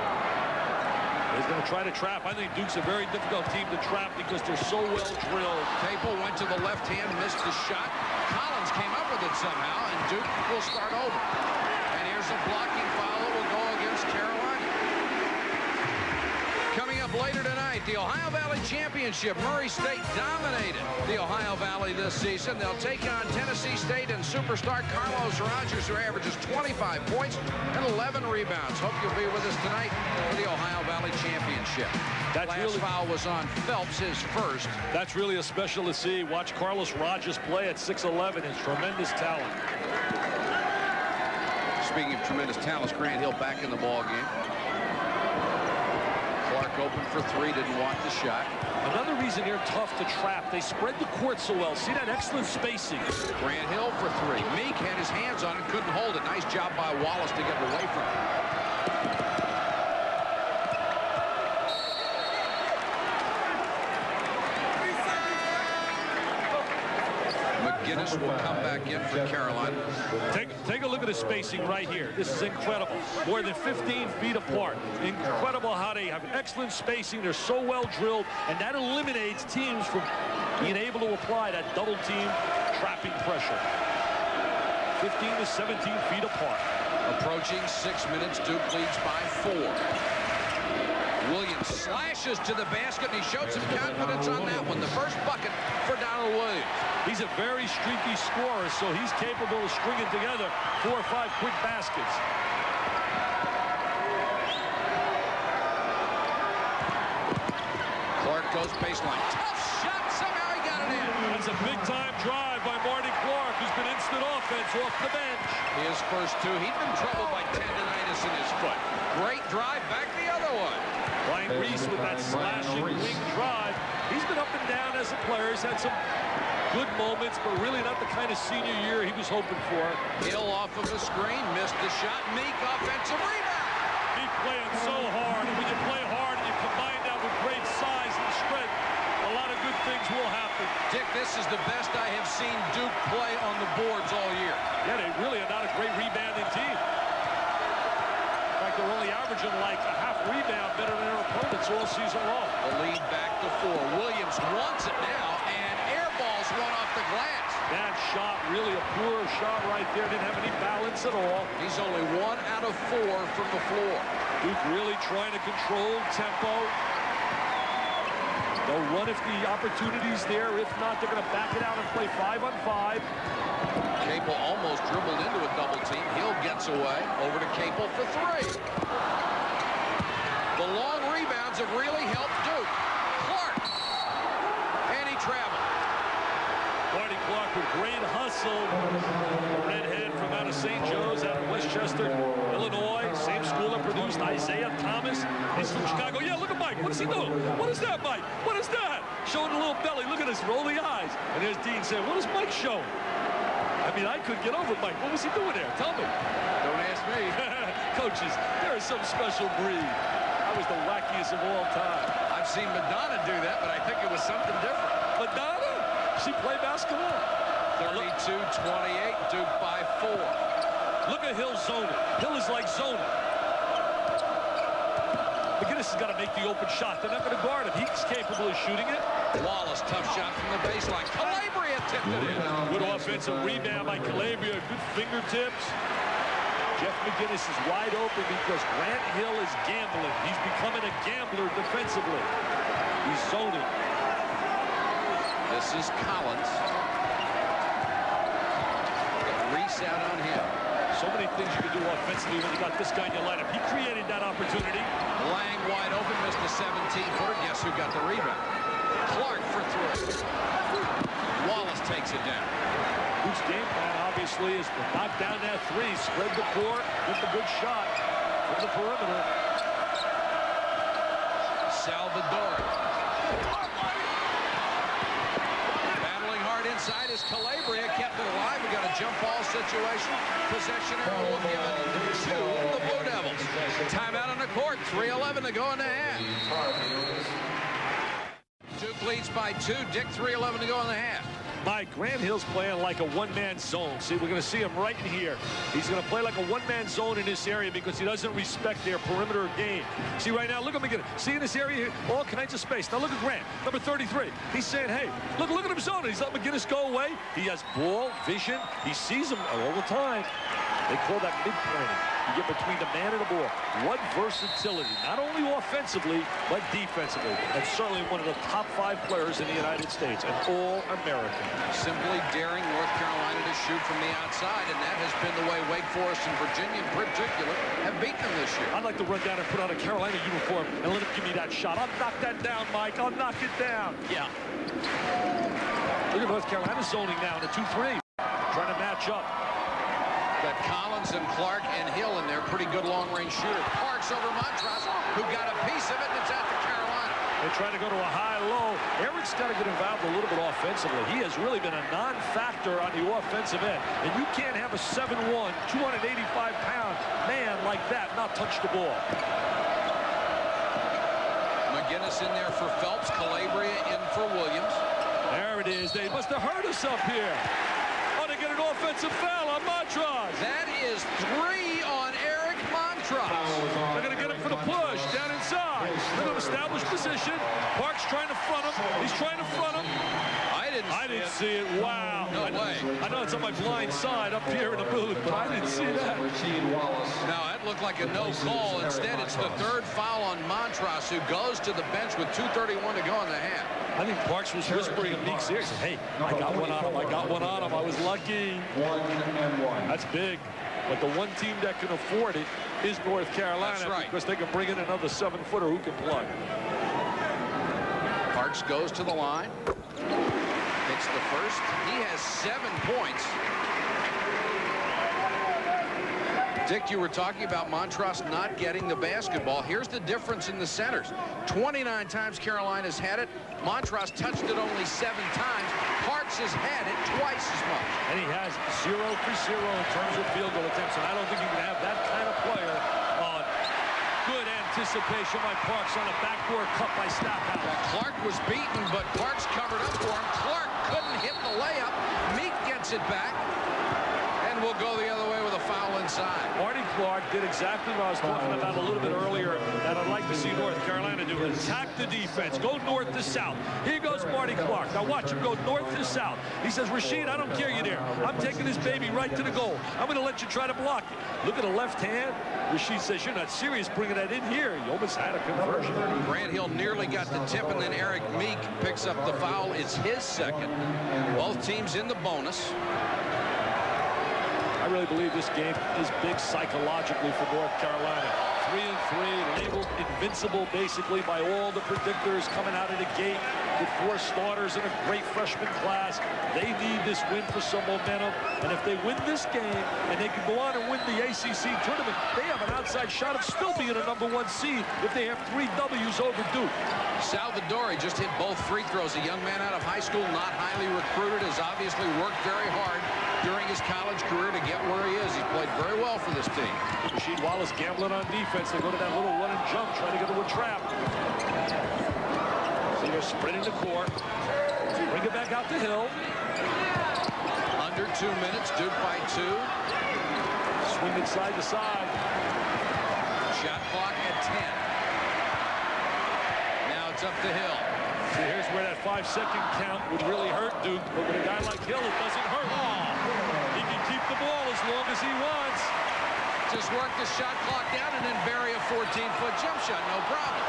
He's going to try to trap. I think Duke's a very difficult team to trap because they're so well drilled. Capel went to the left hand, missed the shot. Collins came up with it somehow, and Duke will start over. And here's a blocking foul that will go against Carolina. Coming up later tonight, the Ohio Valley Championship. Murray State dominated the Ohio Valley this season. They'll take on Tennessee State and superstar Carlos Rogers, who averages 25 points and 11 rebounds. Hope you'll be with us tonight for the Ohio Valley Championship. That last foul was on Phelps, his first. That's really a special to see. Watch Carlos Rogers play at 6'11", his tremendous talent. Speaking of tremendous talent, Grant Hill back in the ball game. Clark open for 3, didn't want the shot. Another reason they're tough to trap. They spread the court so well. See that excellent spacing. Grant Hill for 3. Meek had his hands on it, couldn't hold it. Nice job by Wallace to get it away from him. McGinnis will come back in for Carolina. Take a look at the spacing right here. This is incredible. More than 15 feet apart. Incredible how they have excellent spacing. They're so well drilled, and that eliminates teams from being able to apply that double team trapping pressure. 15 to 17 feet apart. Approaching 6 minutes, Duke leads by 4. Williams slashes to the basket, and he showed some confidence on that one. The first bucket for Donald Williams. He's a very streaky scorer, so he's capable of stringing together 4 or 5 quick baskets. Clark goes baseline. Tough shot. Somehow he got it in. That's a big-time drive by Marty Clark, who's been instant offense off the bench. His first 2. He'd been troubled by tendonitis in his foot. Great drive back the other one. Ryan Reese with that slashing wing drive. He's been up and down as a player. He's had some good moments, but really not the kind of senior year he was hoping for. Hill off of the screen, missed the shot. Meek offensive rebound. Meek playing so hard, and when you play hard and you combine that with great size and strength, a lot of good things will happen. Dick, this is the best I have seen Duke play on the boards all year. Yeah, they really are not a great rebounding team. In fact, they're only averaging like a half rebound better than their opponents all season long. The lead back to 4. Williams wants it now, and airballs one off the glass. That shot, really a poor shot right there. Didn't have any balance at all. He's only 1 out of 4 from the floor. Duke really trying to control tempo. They'll run if the opportunity's there. If not, they're going to back it out and play 5-on-5. Capel almost dribbled into a double team. Hill gets away. Over to Capel for 3. The long rebounds have really helped Duke. Clark. And he traveled. Marty Clark with great hustle. Redhead from out of St. Joe's, out of Westchester, Illinois. Same school that produced Isaiah Thomas. He's from Chicago. Yeah, look at Mike. What is he doing? What is that, Mike? What is that? Showing a little belly. Look at this. Roll the eyes. And there's Dean saying, what is Mike showing? I mean, I couldn't get over Mike. What was he doing there? Tell me. Don't ask me. Coaches, there is some special breed. That was the wackiest of all time. I've seen Madonna do that, but I think it was something different. Madonna? She played basketball. 32-28, Duke by 4. Look at Hill zoning. Hill is like zoning. McGinnis has got to make the open shot. They're not going to guard him. He's capable of shooting it. Wallace, tough shot from the baseline. Calabria tipped it in. Good offensive rebound by Calabria. Good fingertips. Jeff McGinnis is wide open because Grant Hill is gambling. He's becoming a gambler defensively. He's zoning. This is Collins. Reese out on him. So many things you can do offensively when you got this guy in your lineup. He created that opportunity. Lang wide open, missed the 17-footer. Guess who got the rebound? Clark for 3. Wallace takes it down. Duke's game plan, obviously, is to knock down that 3, spread the court, get the good shot from the perimeter. Salvador. Battling hard inside is Calabria. Kept it alive. We got a jump ball situation. Possession arrow will give it to the Blue Devils. Timeout on the court. 3:11 to go in the half. Duke leads by 2. Dick, 3:11 to go in the half. Mike, Grant Hill's playing like a one-man zone. See, we're going to see him right in here. He's going to play like a one-man zone in this area because he doesn't respect their perimeter game. See, right now, look at McGinnis. See in this area here, all kinds of space. Now look at Grant, number 33. He's saying, hey, look at him zoning. He's letting McGinnis go away. He has ball vision. He sees him all the time. They call that mid-pointing. You get between the man and the ball. What versatility, not only offensively, but defensively. And certainly one of the top 5 players in the United States, an All-American. Simply daring North Carolina to shoot from the outside, and that has been the way Wake Forest and Virginia in particular have beaten them this year. I'd like to run down and put on a Carolina uniform and let him give me that shot. I'll knock that down, Mike. I'll knock it down. Yeah. Look at North Carolina zoning now in a 2-3. Trying to match up. Got Collins and Clark and Hill in there. Pretty good long-range shooter. Parks over Montross, who got a piece of it, and it's out to Carolina. They try to go to a high-low. Eric's got to get involved a little bit offensively. He has really been a non-factor on the offensive end. And you can't have a 7'1", 285-pound man like that not touch the ball. McGinnis in there for Phelps. Calabria in for Williams. There it is. They must have hurt us up here. Oh, they get an offensive foul on Montross. That is 3 on Eric Montross. They're going to get him for the push down inside. They're going to establish position. Parks trying to front him. He's trying to front him. I didn't see it. Wow. No way. I know it's on my blind side up here in the booth, but I didn't see that. Now, that looked like a no call. Instead, it's the 3rd foul on Montross, who goes to the bench with 2:31 to go in the half. I think Parks was whispering in Meek's ear. He said, hey, I got one on him. I got one on him. I was lucky. 1-and-1. That's big. But the one team that can afford it is North Carolina. That's right. Because they can bring in another 7-footer who can plug. Parks goes to the line. Hits the first. He has 7 points. Dick, you were talking about Montross not getting the basketball. Here's the difference in the centers. 29 times Carolina's had it. Montross touched it only 7 times. Parks has had it twice as much. And he has 0 for 0 in terms of field goal attempts. And I don't think you can have that kind of player on good anticipation by Parks on a backdoor cut by Stackhouse. Clark was beaten, but Parks covered up for him. Clark couldn't hit the layup. Meek gets it back. And and will go the other way with a foul inside. Marty Clark did exactly what I was talking about a little bit earlier that I'd like to see North Carolina do. Attack the defense. Go north to south. Here goes Marty Clark. Now watch him go north to south. He says, Rasheed, I don't care you're there. I'm taking this baby right to the goal. I'm going to let you try to block it. Look at the left hand. Rasheed says, you're not serious bringing that in here. You almost had a conversion. Grant Hill nearly got the tip, and then Eric Meek picks up the foul. It's his second. Both teams in the bonus. I really believe this game is big psychologically for North Carolina. 3-3, labeled invincible basically by all the predictors coming out of the gate with 4 starters and a great freshman class. They need this win for some momentum, and if they win this game and they can go on and win the ACC tournament, they have an outside shot of still being a #1 seed if they have 3 W's over Duke. Salvadori just hit both free throws. A young man out of high school, not highly recruited, has obviously worked very hard during his college career to get where he is. He's played very well for this team. Rasheed Wallace gambling on defense. They go to that little run and jump, trying to get into a trap. So they're sprinting the court. Bring it back out to Hill. Under 2 minutes, Duke by 2. Swing it side to side. Shot clock at 10. Now it's up to Hill. See, here's where that 5-second count would really hurt Duke, but with a guy like Hill, it doesn't hurt. He can keep the ball as long as he wants. Just work the shot clock down and then bury a 14-foot jump shot, no problem.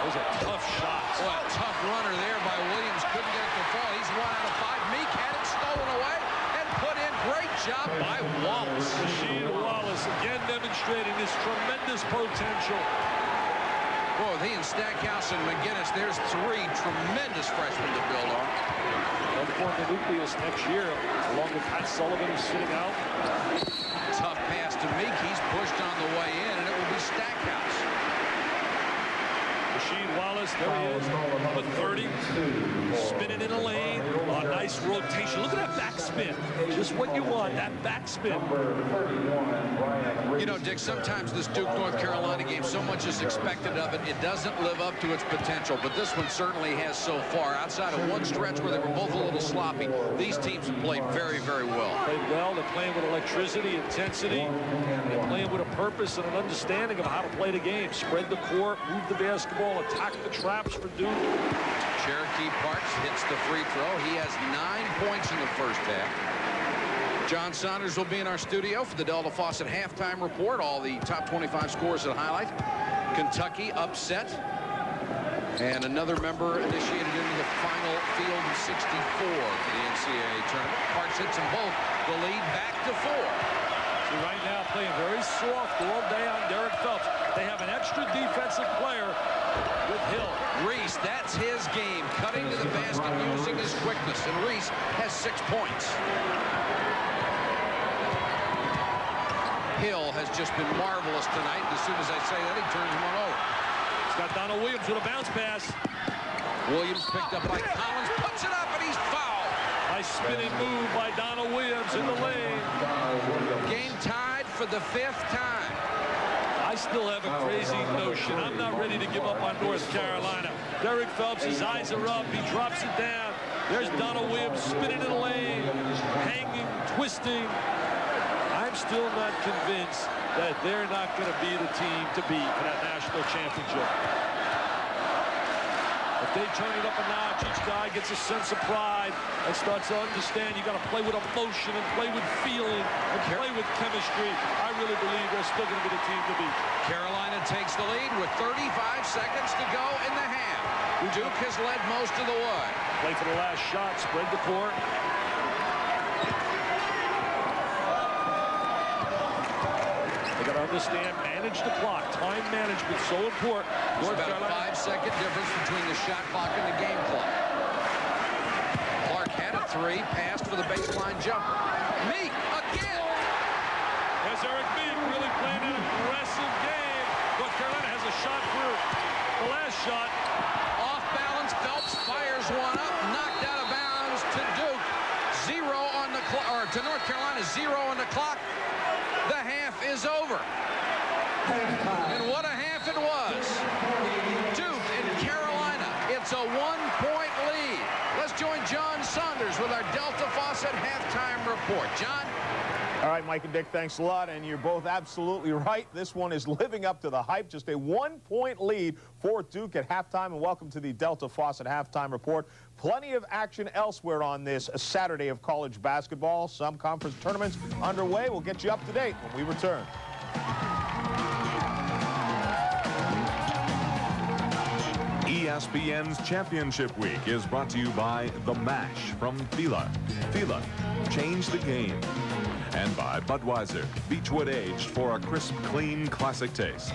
Those are tough shots. Boy, a tough runner there by Williams. Couldn't get it to fall. He's 1 out of 5. Meek had it stolen away and put in. Great job by Wallace. Rasheed Wallace again demonstrating this tremendous potential. Boy, with he and Stackhouse and McGinnis, there's 3 tremendous freshmen to build on. They'll form the nucleus next year, along with Pat Sullivan, who's sitting out. Tough pass to Meek. He's pushed on the way in, and it will be Stackhouse. Rasheed Wallace, there he is, number 30, spinning in a lane. A nice rotation. Look at that backspin. Just what you want, that backspin. You know, Dick, sometimes this Duke-North Carolina game, so much is expected of it, it doesn't live up to its potential, but this one certainly has so far. Outside of one stretch where they were both a little sloppy, these teams have played very, very well. Played well. They're playing with electricity, intensity. They're playing with a purpose and an understanding of how to play the game. Spread the court, move the basketball, attack the traps for Duke. Cherokee Parks hits the free throw. He has 9 points in the first half. John Saunders will be in our studio for the Delta Faucet halftime report. All the top 25 scores and highlight. Kentucky upset. And another member initiated into the final field of 64 for the NCAA tournament. Parks hits them both. The lead back to 4. See, right now playing very soft all day on Derek Phelps. They have an extra defensive player with Hill. Reese, that's his game. Cutting to the basket using his quickness. And Reese has 6 points. Hill has just been marvelous tonight. As soon as I say that, he turns one over. He's got Donald Williams with a bounce pass. Williams picked up by Collins, puts it up, and he's fouled. Nice spinning move by Donald Williams in the lane. Game tied for the 5th time. I still have a crazy notion. I'm not ready to give up on North Carolina. Derek Phelps, his eyes are up. He drops it down. There's Donald Williams spinning in the lane, hanging, twisting. I'm still not convinced that they're not going to be the team to beat for that national championship. If they turn it up a notch, each guy gets a sense of pride and starts to understand you got to play with emotion and play with feeling and play with chemistry. I really believe they're still going to be the team to beat. Carolina takes the lead with 35 seconds to go in the half. Duke has led most of the way. Play for the last shot, spread the court. They got to understand, manage the clock. Time management so important. There's about a 5-second difference between the shot clock and the game clock. Clark had a 3, passed for the baseline jumper. Meek again. There's Eric Meek really playing an aggressive game. North Carolina has a shot for the last shot. Off balance, Phelps fires one up, knocked out of bounds to Duke. 0 on the clock, or to North Carolina, 0 on the clock. The half is over. And what a half it was. Duke and Carolina, it's a 1-point lead. Let's join John Saunders with our Delta Faucet halftime report. report. John? All right, Mike and Dick, thanks a lot, and you're both absolutely right. This one is living up to the hype. Just a 1-point lead for Duke at halftime, and welcome to the Delta Faucet Halftime Report. Plenty of action elsewhere on this Saturday of college basketball. Some conference tournaments underway. We'll get you up to date when we return. ESPN's Championship Week is brought to you by The Mash from Fila. Fila, change the game. And by Budweiser, Beechwood aged for a crisp, clean, classic taste.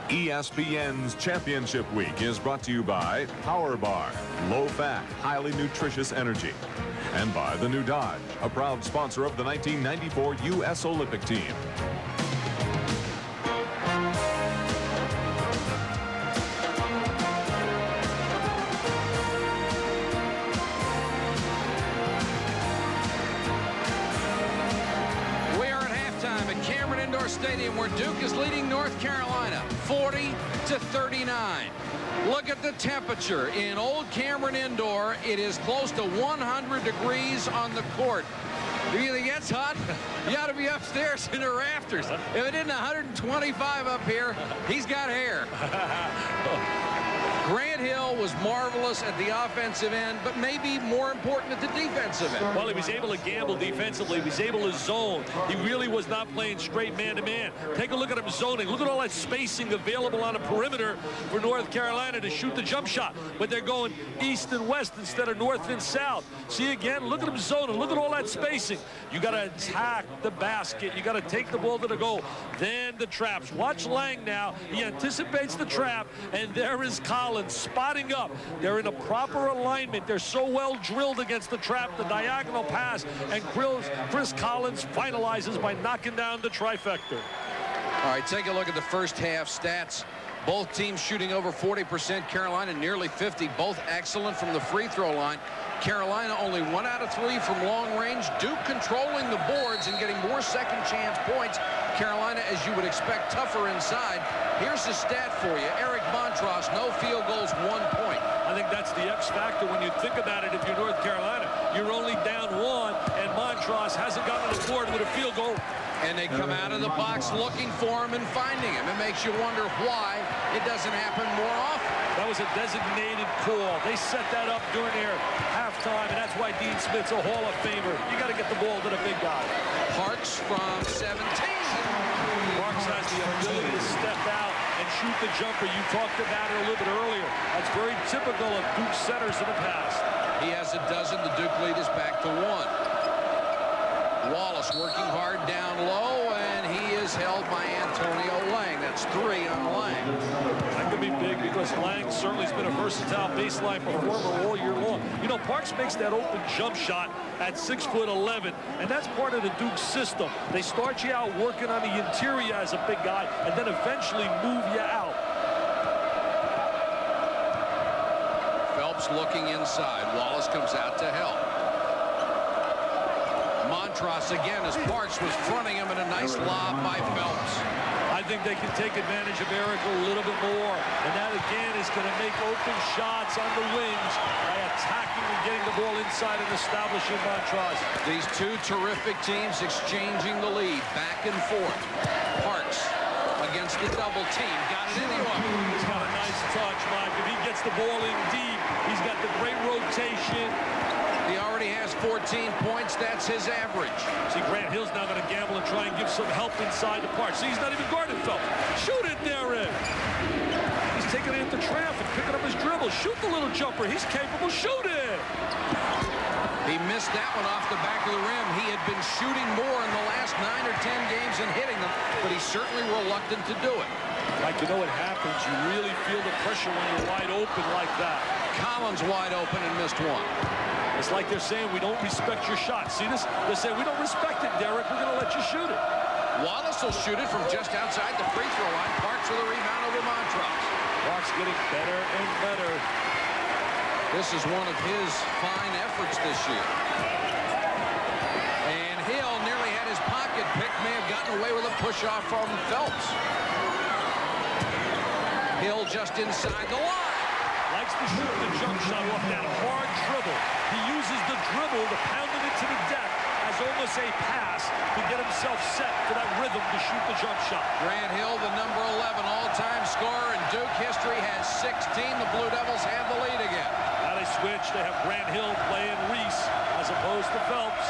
ESPN's Championship Week is brought to you by Power Bar, low-fat, highly nutritious energy. And by the new Dodge, a proud sponsor of the 1994 U.S. Olympic team. Stadium, where Duke is leading North Carolina 40-39. Look at the temperature in Old Cameron Indoor. It is close to 100 degrees on the court. If you think it's hot, you ought to be upstairs in the rafters. If it isn't 125 up here, he's got hair. Grant Hill was marvelous at the offensive end, but maybe more important at the defensive end. Well, he was able to gamble defensively. He was able to zone. He really was not playing straight man-to-man. Take a look at him zoning. Look at all that spacing available on the perimeter for North Carolina to shoot the jump shot. But they're going east and west instead of north and south. See again, look at him zoning. Look at all that spacing. You got to attack the basket. You got to take the ball to the goal. Then the traps. Watch Lang now. He anticipates the trap, and there is Collins spotting up. They're in a proper alignment. They're so well drilled against the trap, the diagonal pass, and Chris Collins finalizes by knocking down the trifecta. All right, take a look at the first half stats. Both teams shooting over 40%. Carolina nearly 50. Both excellent from the free throw line. Carolina only 1 out of 3 from long range. Duke controlling the boards and getting more second chance points. Carolina, as you would expect, tougher inside. Here's the stat for you. Eric Montross, no field goals, 1 point. I think that's the X factor when you think about it. If you're North Carolina, you're only down 1, and Montross hasn't gotten to the board with a field goal. And they come out of the box looking for him and finding him. It makes you wonder why it doesn't happen more often. That was a designated call. They set that up during their halftime, and that's why Dean Smith's a Hall of Famer. You got to get the ball to the big guy. Parks from 17. Parks has the ability to step out and shoot the jumper. You talked about it a little bit earlier. That's very typical of Duke centers in the past. He has a dozen. The Duke lead is back to 1. Wallace working hard down low, and he is held by Antonio Lang. That's 3 on Lang. That could be big because Lang certainly has been a versatile baseline performer all year long. You know, Parks makes that open jump shot at 6'11", and that's part of the Duke system. They start you out working on the interior as a big guy, and then eventually move you out. Phelps looking inside. Wallace comes out to help. Montross again as Parks was fronting him, and a nice lob by Phelps. I think they can take advantage of Eric a little bit more, and that again is going to make open shots on the wings by attacking and getting the ball inside and establishing Montross. These two terrific teams exchanging the lead back and forth. Parks against the double team, got it into him. He's got a nice touch, Mike. If he gets the ball in deep, he's got the great rotation. He already has 14 points. That's his average. See, Grant Hill's now going to gamble and try and give some help inside the park. See, he's not even guarding Phelps. Shoot it, Derek. He's taking it into traffic, picking up his dribble. Shoot the little jumper. He's capable. Shoot it. He missed that one off the back of the rim. He had been shooting more in the last 9 or 10 games and hitting them, but he's certainly reluctant to do it. Like, you know what happens? You really feel the pressure when you're wide open like that. Collins wide open and missed one. It's like they're saying, we don't respect your shot. See this? They're saying, we don't respect it, Derek. We're going to let you shoot it. Wallace will shoot it from just outside the free throw line. Parks with a rebound over Montross. Parks getting better and better. This is one of his fine efforts this year. And Hill nearly had his pocket picked. May have gotten away with a push-off from Phelps. Hill just inside the line. Like likes to shoot the jump shot off that hard dribble. He uses the dribble to pound it into the deck as almost a pass to get himself set for that rhythm to shoot the jump shot. Grant Hill, the number 11 all-time scorer in Duke history, has 16. The Blue Devils have the lead again. Now they switch. They have Grant Hill playing Reese as opposed to Phelps.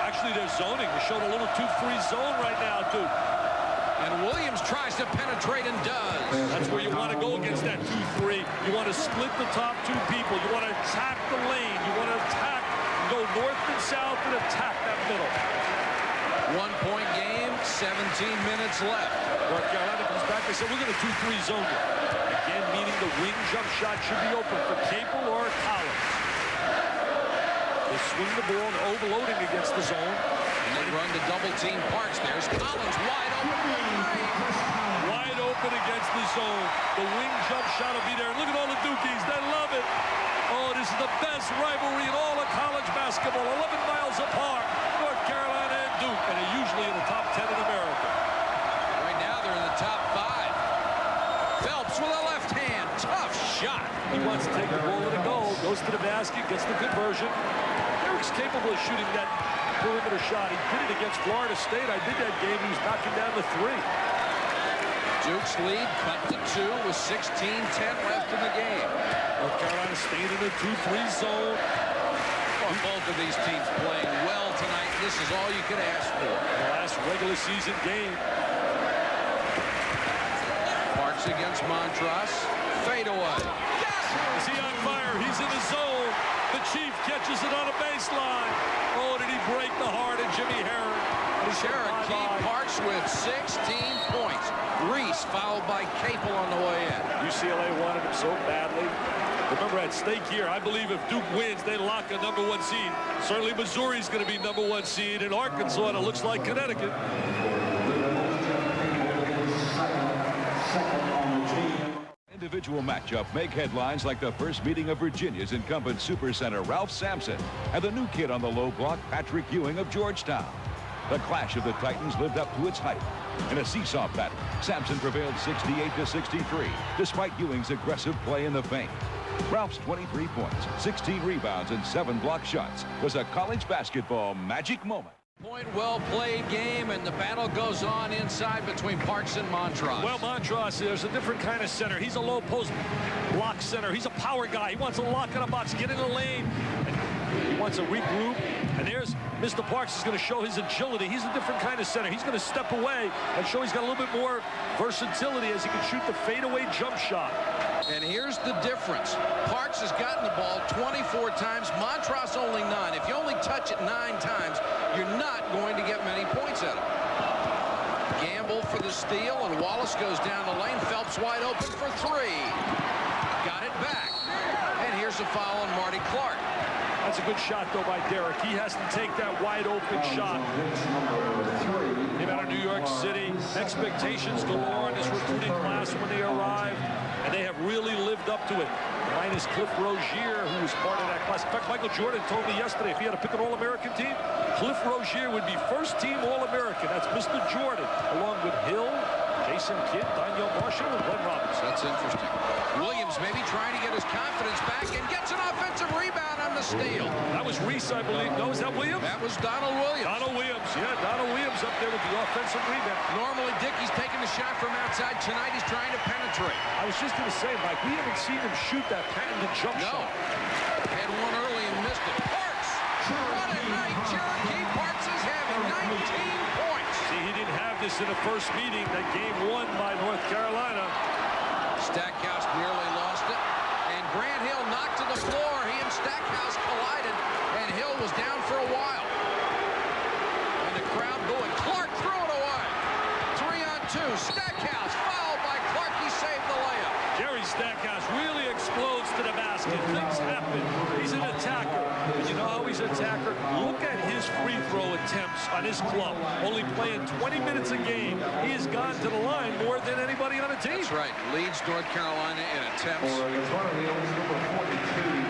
Actually, they're zoning. They showed a little 2-free zone right now, Duke. And Williams tries to penetrate and does. That's where you want to go against that 2-3. You want to split the top two people. You want to attack the lane. You want to attack, go north and south and attack that middle. 1-point game, 17 minutes left. North Carolina comes back. They said, we're going to 2-3 zone you. Again, meaning the wing jump shot should be open for Capel or Collins. They swing the ball and overloading against the zone. And they run the double team Parks. There's Collins wide open. Wide open against the zone. The wing jump shot will be there. Look at all the Dukies. They love it. Oh, this is the best rivalry in all of college basketball. 11 miles apart. North Carolina and Duke. And they're usually in the top 10 in America. Right now they're in the top 5. Phelps with a left hand. Tough shot. He wants to take the ball to the goal. Goes to the basket. Gets the conversion. Eric's capable of shooting that perimeter shot. He did it against Florida State. I did that game. He was knocking down the 3. Duke's lead cut to 2 with 16-10 left in the game. North Carolina staying in the 2-3 zone. Well, both of these teams playing well tonight. This is all you could ask for. The last regular season game. Parks against Montross. Fade away. Is he on fire? He's in the zone. The Chief catches it on a baseline. Oh, did he break the heart of Jimmy Herron? Cherokee Parks with 16 points. Reese fouled by Capel on the way in. UCLA wanted him so badly. Remember, at stake here, I believe if Duke wins, they lock a #1 seed. Certainly Missouri's going to be #1 seed. In Arkansas, it looks like Connecticut. Individual matchup make headlines like the first meeting of Virginia's incumbent supercenter Ralph Sampson and the new kid on the low block, Patrick Ewing of Georgetown. The clash of the Titans lived up to its hype. In a seesaw battle, Sampson prevailed 68-63, despite Ewing's aggressive play in the paint. Ralph's 23 points, 16 rebounds, and 7 block shots was a college basketball magic moment. Point well played game, and the battle goes on inside between Parks and Montross. Well, Montross, there's a different kind of center. He's a low post block center. He's a power guy. He wants to lock in a box, get in the lane. He wants to regroup. And there's Mr. Parks is going to show his agility. He's a different kind of center. He's going to step away and show he's got a little bit more versatility as he can shoot the fadeaway jump shot. And here's the difference. Parks has gotten the ball 24 times. Montross only 9. If you only touch it 9 times, you're not going to get many points at him. Gamble for the steal, and Wallace goes down the lane. Phelps wide open for 3. Got it back. And here's a foul on Marty Clark. That's a good shot, though, by Derek. He has to take that wide-open shot. Came out of New York City. Expectations galore in this recruiting class when they arrived, and they have really lived up to it. Minus Cliff Rozier, who was part of that class. In fact, Michael Jordan told me yesterday if he had to pick an All-American team, Cliff Rozier would be first-team All-American. That's Mr. Jordan, along with Hill, Jason Kidd, Daniel Marshall, and Glenn Robinson. That's interesting. Williams maybe trying to get his confidence back and gets an offensive rebound on the steal. That was Reese, I believe. No, is that Williams? That was Donald Williams. Donald Williams, yeah. Donald Williams up there with the offensive rebound. Normally, Dickey's taking the shot from outside. Tonight, he's trying to penetrate. I was just going to say, Mike, we haven't seen him shoot that patented jump shot. Had one early and missed it. Parks! What a night! Cherokee Parks is having 19 points. See, he didn't have this in the first meeting. That game won by North Carolina. Stackhouse nearly lost it. And Grant Hill knocked to the floor. He and Stackhouse collided, and Hill was down for a while. And the crowd going. Clark threw it away. 3-on-2. Stackhouse fouled by Clark. He saved the layup. Jerry Stackhouse really explodes to the basket. Things happen. He's an attacker. And you know how he's an attacker? Look at his free throw attempts on his club. Only playing 20 minutes a game. He has gone to the line more than anybody on the team. That's right. Leads North Carolina in attempts.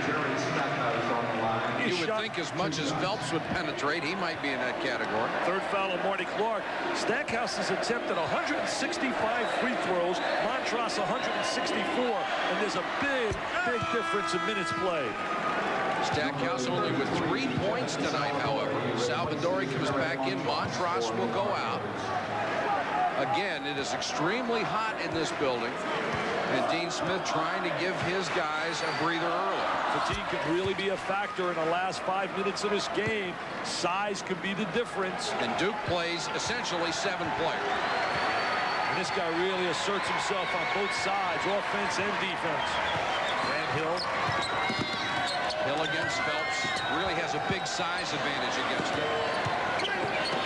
Jerry Stackhouse on the line. He You would think as much as Phelps would penetrate, he might be in that category. Third foul on Marty Clark. Stackhouse has attempted 165 free throws. Montross 164. And there's a big difference in minutes played. Stackhouse only with 3 points tonight, however. Salvadori comes back in. Montross will go out. Again, it is extremely hot in this building. And Dean Smith trying to give his guys a breather early. Fatigue can really be a factor in the last 5 minutes of this game. Size could be the difference. And Duke plays essentially 7 players. And this guy really asserts himself on both sides, offense and defense. Grant Hill. Hill against Phelps. Really has a big size advantage against him.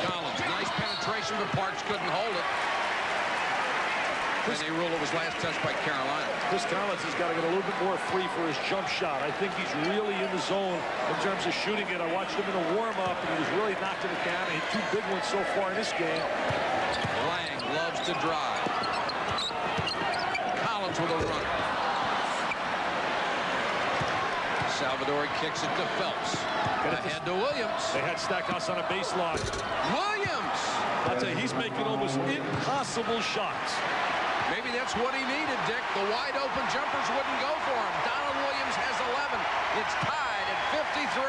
Collins, nice penetration, but Parks couldn't hold it. And they rule it was last touched by Carolina. Chris Collins has got to get a little bit more free for his jump shot. I think he's really in the zone in terms of shooting it. I watched him in a warm-up, and he was really knocking it down. He had 2 big ones so far in this game. Lang loves to drive. Collins with a run. Salvadori kicks it to Phelps. Ahead to Williams. They had Stackhouse on a baseline. Williams! I'll tell you, he's making almost impossible shots. Maybe that's what he needed, Dick. The wide open jumpers wouldn't go for him. Donald Williams has 11. It's tied at 53.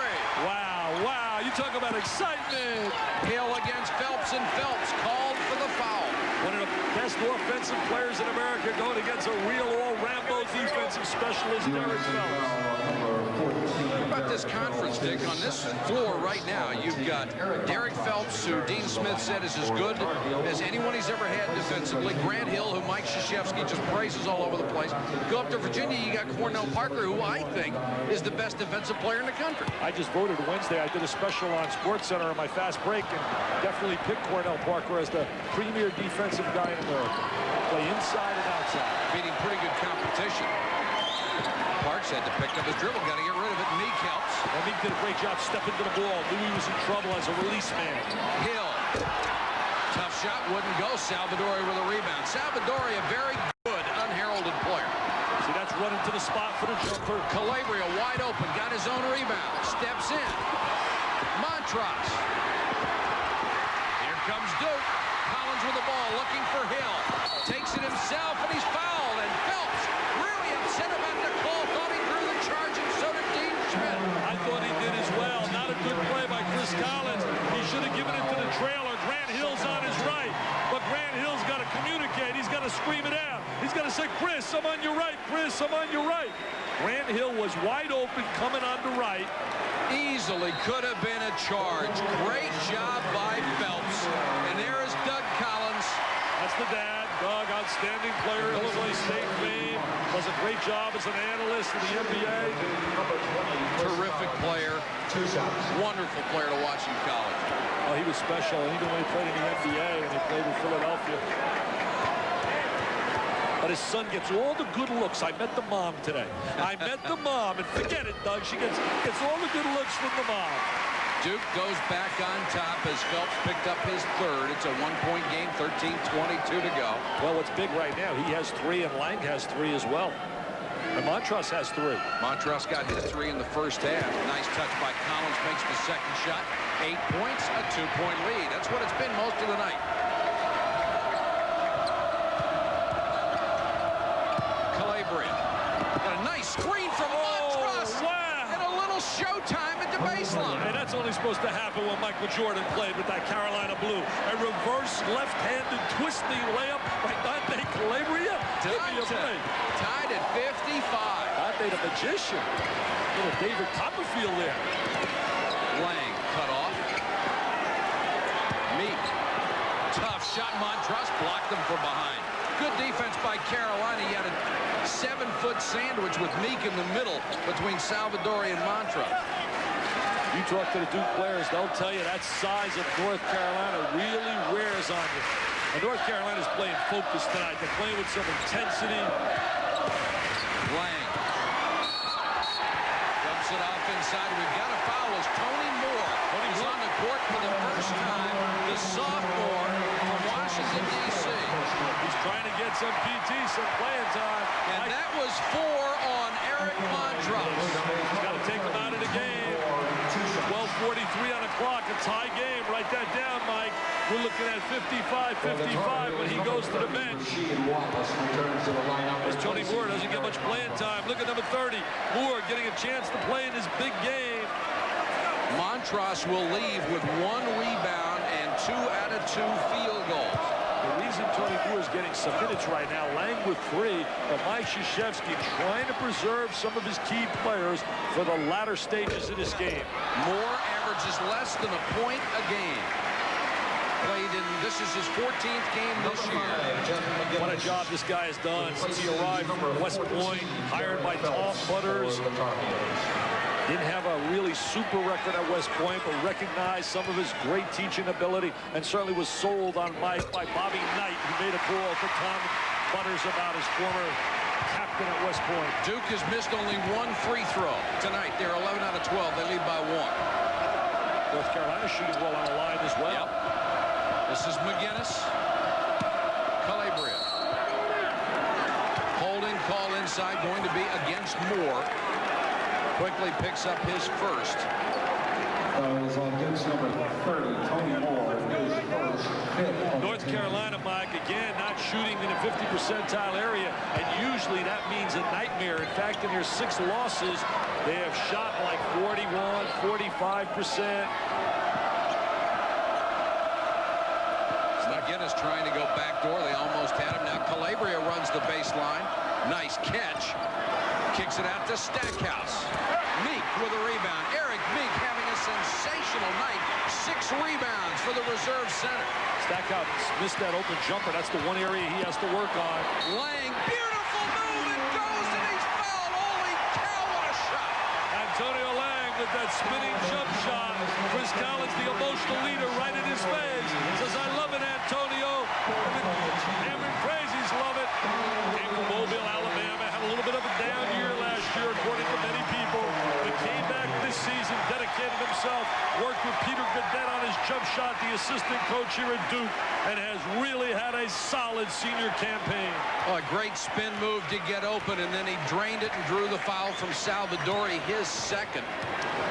Wow. You talk about excitement. Hill against Phelps, and Phelps called for the foul. One of the best offensive players in America going against a real all-Rambo defensive specialist, Derek Phelps. What about this conference, Dick? On this floor right now, you've got Derek Phelps, who Dean Smith said is as good as anyone he's ever had defensively. Grant Hill, who Mike Krzyzewski just praises all over the place. Go up to Virginia, you got Cornell Parker, who I think is the best defensive player in the country. I just voted Wednesday. I did a special on SportsCenter on my fast break and definitely picked Cornell Parker as the premier defensive guy in America. Play inside and outside. Beating pretty good competition. Parks had to pick up his dribble, got to get rid of it. Meek helps. And Meek did a great job stepping to the ball. Knew he was in trouble as a release man. Hill. Tough shot, wouldn't go. Salvadori with a rebound. Salvadori, a very good unheralded player. See, that's running to the spot for the jumper. Calabria wide open, got his own rebound. Steps in. Montross. Here comes Duke. Collins with the ball, looking for Hill. Takes it himself, and he's fouled. And Phelps really upset about the call. Thought he drew the charge, and so did Dean Schmidt. I thought he did as well. Not a good play by Chris Collins. He should have given it to the trailer. Grant Hill's on his right. But Grant Hill's got to communicate. He's got to scream it out. He's got to say, Chris, I'm on your right. Chris, I'm on your right. Grant Hill was wide open coming on the right. Easily could have been a charge. Great job by Phelps. And there is Doug Collins. That's the dad. Doug, outstanding player, Illinois State fame. Does a great job as an analyst in the NBA. Terrific player. Wonderful player to watch in college. Oh, he was special, even when he played in the NBA and he played in Philadelphia. But his son gets all the good looks. I met the mom today. I met the mom, and forget it, Doug. She gets all the good looks from the mom. Duke goes back on top as Phelps picked up his third. It's a one-point game, 13:22 to go. Well, what's big right now, he has 3 and Lang has 3 as well. And Montross has 3. Montross got his 3 in the first half. Nice touch by Collins, makes the second shot. 8 points, a 2-point lead. That's what it's been most of the night. Calabria. Got a nice screen from Montross. Wow. And a little showtime at the baseline. And that's only supposed to happen when Michael Jordan played with that Carolina blue. A reverse left-handed twisting layup by Dante Calabria. Give me a break. Tied at 55. Dante the magician. Little David Copperfield there. Lang cut off. Meek. Tough shot. Montross blocked them from behind. Good defense by Carolina. He had a 7-foot sandwich with Meek in the middle between Salvadori and Montross. You talk to the Duke players, they'll tell you that size of North Carolina really wears on you. And North Carolina's playing focused tonight. They're playing with some intensity. Lang. Dumps it off inside. We've got a foul as Tony Moore. He's on the court for the first time. The sophomore from Washington, D.C. He's trying to get some PT, some playing time. And that was 4 on Eric Montross. He's got to take him out of the game. 2:43 on the clock. A tie game. Write that down, Mike. We're looking at 55-55 when he goes to the bench. As Tony Moore doesn't get much playing time. Look at number 30. Moore getting a chance to play in this big game. Montross will leave with 1 rebound and 2 out of 2 field goals. The reason Tony Moore is getting some minutes right now, Lang with 3, but Mike Krzyzewski trying to preserve some of his key players for the latter stages of this game. Moore averages less than a point a game. This is his 14th game this year. What a job this guy has done since he arrived from West Point, hired by Tom Butters. Didn't have a really super record at West Point, but recognized some of his great teaching ability and certainly was sold on Mike by Bobby Knight, who made a call for Tom Butters about his former captain at West Point. Duke has missed only 1 free throw tonight. They're 11 out of 12. They lead by 1. North Carolina shooting well on the line as well. Yep. This is McGinnis. Calabria. Holding call inside, going to be against Moore. Quickly picks up his first. Is on Duke's number 30, Tony Moore, his first hit. North Carolina, Mike, again, not shooting in the 50 percentile area, and usually that means a nightmare. In fact, in their 6 losses, they have shot like 41, 45%. McGinnis trying to go backdoor. They almost had him. Now Calabria runs the baseline. Nice catch. Kicks it out to Stackhouse. Meek with a rebound. Eric Meek having a sensational night. 6 rebounds for the reserve center. Stackhouse missed that open jumper. That's the one area he has to work on. Lang, beautiful move. It goes and he's fouled. Holy cow, what a shot. Antonio Lang with that spinning jump shot. Chris Collins, the emotional leader, right in his face. Says, I love it, Antonio. Cameron Crazies love it. Came from Mobile, Alabama. Had a little bit of a down year last year, according to many people. But came back this season, dedicated himself, worked with Peter Gadet on his jump shot, the assistant coach here at Duke, and has really had a solid senior campaign. Oh, a great spin move to get open, and then he drained it and drew the foul from Salvadori, his second.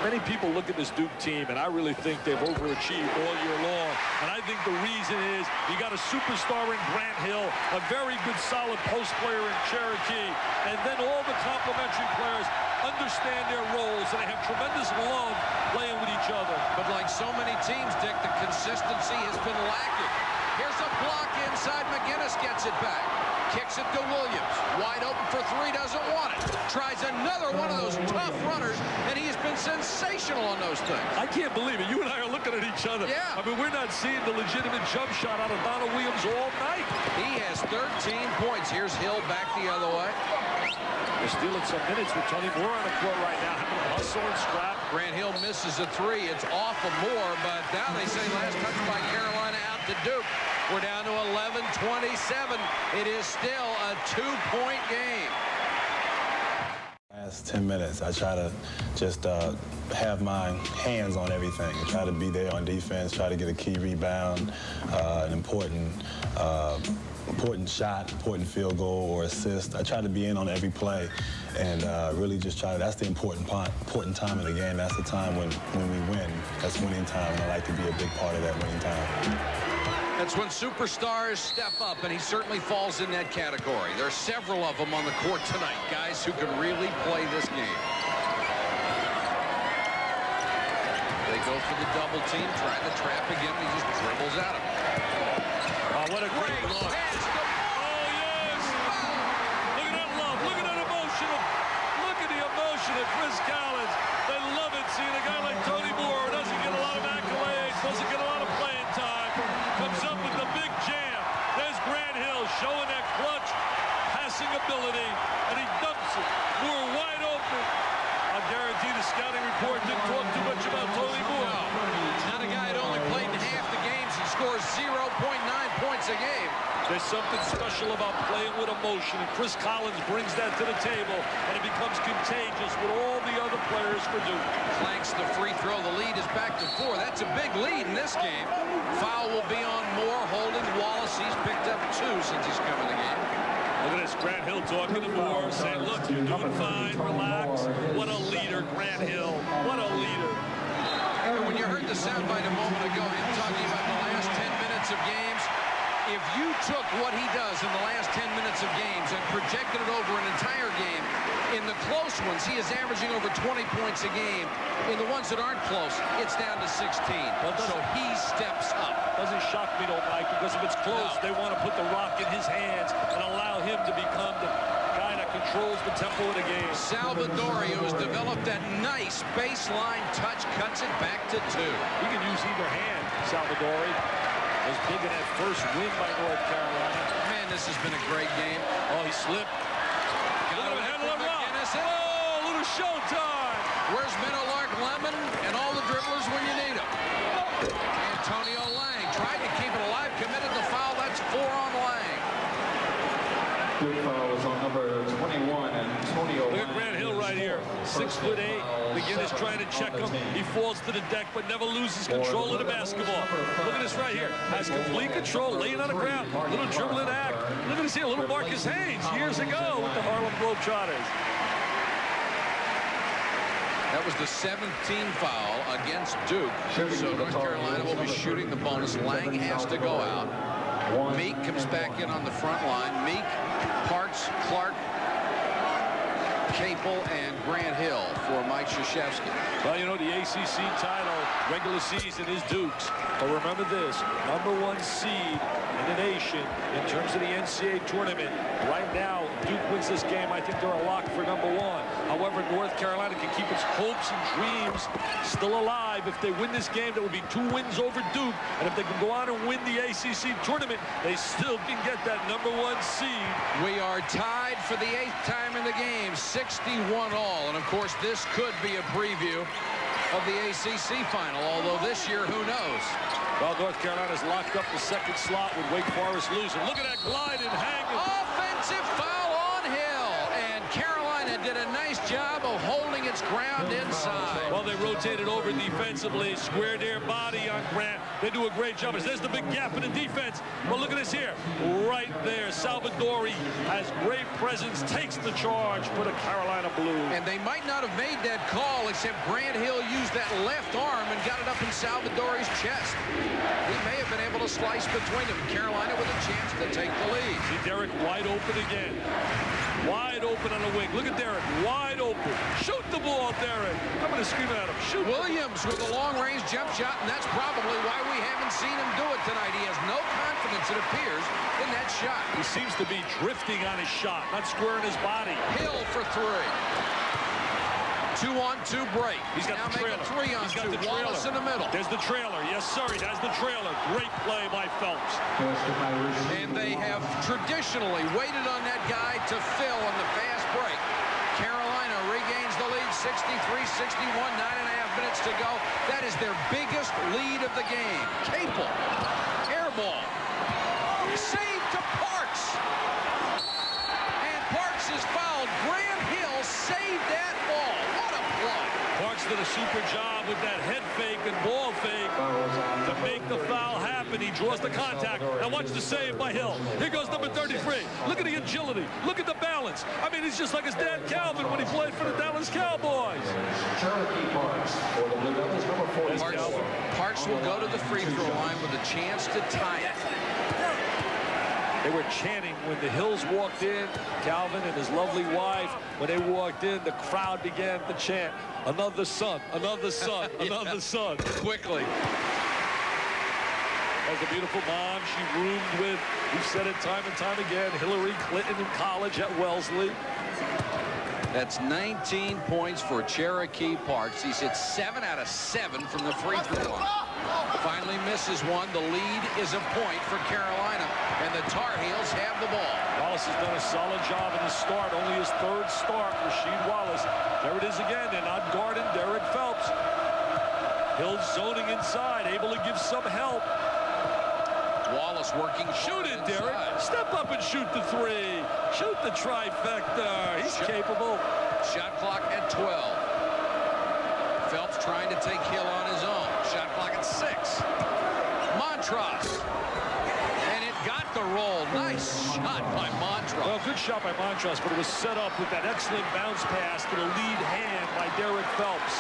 Many people look at this Duke team, and I really think they've overachieved all year long. And I think the reason is you got a superstar in Grant Hill, a very good, solid post player in Cherokee, and then all the complementary players understand their roles, and they have tremendous love playing with each other. But like so many teams, Dick, the consistency has been lacking. Here's a block inside. McGinnis gets it back. Kicks it to Williams. Wide open for 3, doesn't want it. Tries another one of those tough runners, and he has been sensational on those things. I can't believe it. You and I are looking at each other. Yeah. I mean, we're not seeing the legitimate jump shot out of Donald Williams all night. He has 13 points. Here's Hill back the other way. They're stealing some minutes with Tony Moore on the court right now, having to hustle and scrap. Grant Hill misses a 3. It's off of Moore, but now they say last touch by Carolina out to Duke. We're down to 11-27. It is still a 2-point game. Last 10 minutes, I try to just have my hands on everything. Try to be there on defense, try to get a key rebound, an important shot, important field goal or assist. I try to be in on every play and really just try to, that's the important time of the game. That's the time when we win. That's winning time, and I like to be a big part of that winning time. That's when superstars step up, and he certainly falls in that category. There are several of them on the court tonight, guys who can really play this game. They go for the double team, trying to trap again, and he just dribbles at him. Oh, what a great look. Oh, yes! Look at that love. Look at that emotion. Look at the emotion of Chris Collins. They love it seeing a guy like Tony Moore, who doesn't get a lot of accolades, doesn't get a lot of playing time, comes up with the big jam. There's Grant Hill showing that clutch passing ability, and he dumps it. Moore wide open. I guarantee the scouting report didn't talk too much about Tony Moore. No. Not a guy who'd only played in half the games. He scores 0.9 points a game. There's something special about playing with emotion, and Chris Collins brings that to the table, and it becomes contagious with all the other players for Duke. Clanks the free throw. The lead is back to 4. That's a big lead in this game. Foul will be on Moore, holding Wallace. He's picked up 2 since he's come in the game. Look at this, Grant Hill talking to Moore, saying, look, you're doing fine, relax. What a leader, Grant Hill. What a leader. And when you heard the soundbite a moment ago, him talking about the last 10 minutes of games, if you took what he does in the last 10 minutes of games and projected it over an entire game, in the close ones, he is averaging over 20 points a game. In the ones that aren't close, it's down to 16. So he steps up. Doesn't shock me, though, Mike, because if it's close, they want to put the rock in his hands and allow him to become the guy that controls the tempo of the game. Salvadori, who has developed that nice baseline touch, cuts it back to 2. He can use either hand, Salvadori. Was big in that first win by North Carolina. Man, this has been a great game. Oh, he slipped. Look at him handle the rock. Oh, a little showtime. Where's Meadowlark Lemon and all the dribblers when you need them? Antonio Lang tried to keep it alive, committed the foul. That's 4 on Lang. Good foul is on number 21, Antonio. Look at Grant Hill right here, 6'8". McGinnis trying to check him. He falls to the deck, but never loses control of the basketball. Look at this right here. Has complete control, laying on the ground. Little dribbling act. Look at this here, little Marcus Haynes years ago with the Harlem Globetrotters. That was the 17th foul against Duke. So North Carolina will be shooting the bonus. Lang has to go out. Meek comes back in on the front line. Meek, Parks, Clark, Capel, and Grant Hill for Mike Krzyzewski. Well, you know, the ACC title, regular season, is Duke's. But remember this, #1 seed in the nation in terms of the NCAA tournament. Right now, Duke wins this game. I think they're a lock for #1. However, North Carolina can keep its hopes and dreams still alive. If they win this game, that would be 2 wins over Duke. And if they can go on and win the ACC tournament, they still can get that #1 seed. We are tied for the 8th time in the game, 61 all. And, of course, this could be a preview of the ACC final, although this year, who knows? Well, North Carolina's locked up the second slot with Wake Forest losing. Look at that glide and hanging. Offensive foul on Hill, and Carolina did a nice job of holding its ground inside. Well, they rotated over defensively, squared their body on Grant. They do a great job. There's the big gap in the defense. But look at this here. Right there, Salvadori has great presence, takes the charge for the Carolina Blues. And they might not have made that call, except Grant Hill used that left arm and got it up in Salvadori's chest. He may have been able to slice between them. Carolina with a chance to take the lead. See Derek wide open again. Wide open on the wing. Look at Derek, wide open. Shoot the ball, Derek. I'm going to scream at him. Shoot. Williams with a long-range jump shot, and that's probably why we haven't seen him do it tonight. He has no confidence, it appears, in that shot. He seems to be drifting on his shot, not squaring his body. Hill for 3. 2-on-2 break. He's got now the trailer. Make a 3-on-2. He's got the trailer. Wallace in the middle. There's the trailer. Yes, sir. He has the trailer. Great play by Phelps. And they have traditionally waited on that guy to fill on the fast break. Carolina regains the lead, 63-61, 9.5 minutes to go. That is their biggest lead of the game. Capel, air ball, save to Parks. And Parks is fouled. Grant Hill saved that ball. What a play. Parks did a super job with that head fake and ball fake to make the foul happen. He draws the contact. Now watch the save by Hill. Here goes number 33. Look at the agility. Look at the balance. I mean, he's just like his dad Calvin when he played for the Dallas Cowboys. Parks will go to the free throw line with a chance to tie it. They were chanting when the Hills walked in. Calvin and his lovely wife, when they walked in, the crowd began to chant, "Another son, another son, another son." Quickly. As a beautiful mom she roomed with, we've said it time and time again, Hillary Clinton in college at Wellesley. That's 19 points for Cherokee Parks. He's hit 7 out of 7 from the free throw line. Finally misses one. The lead is a point for Carolina, and the Tar Heels have the ball. Wallace has done a solid job in the start, only his 3rd start. Rasheed Wallace. There it is again, and on guarding Derek Phelps. Hill zoning inside, able to give some help. Wallace working. Shoot it, Derek. Step up and shoot the 3. Shoot the trifecta. He's capable. Shot clock at 12. Phelps trying to take Hill on his own. Shot clock at 6. Montross. And it got the roll. Nice shot by Montross. Well, good shot by Montross, but it was set up with that excellent bounce pass to the lead hand by Derek Phelps.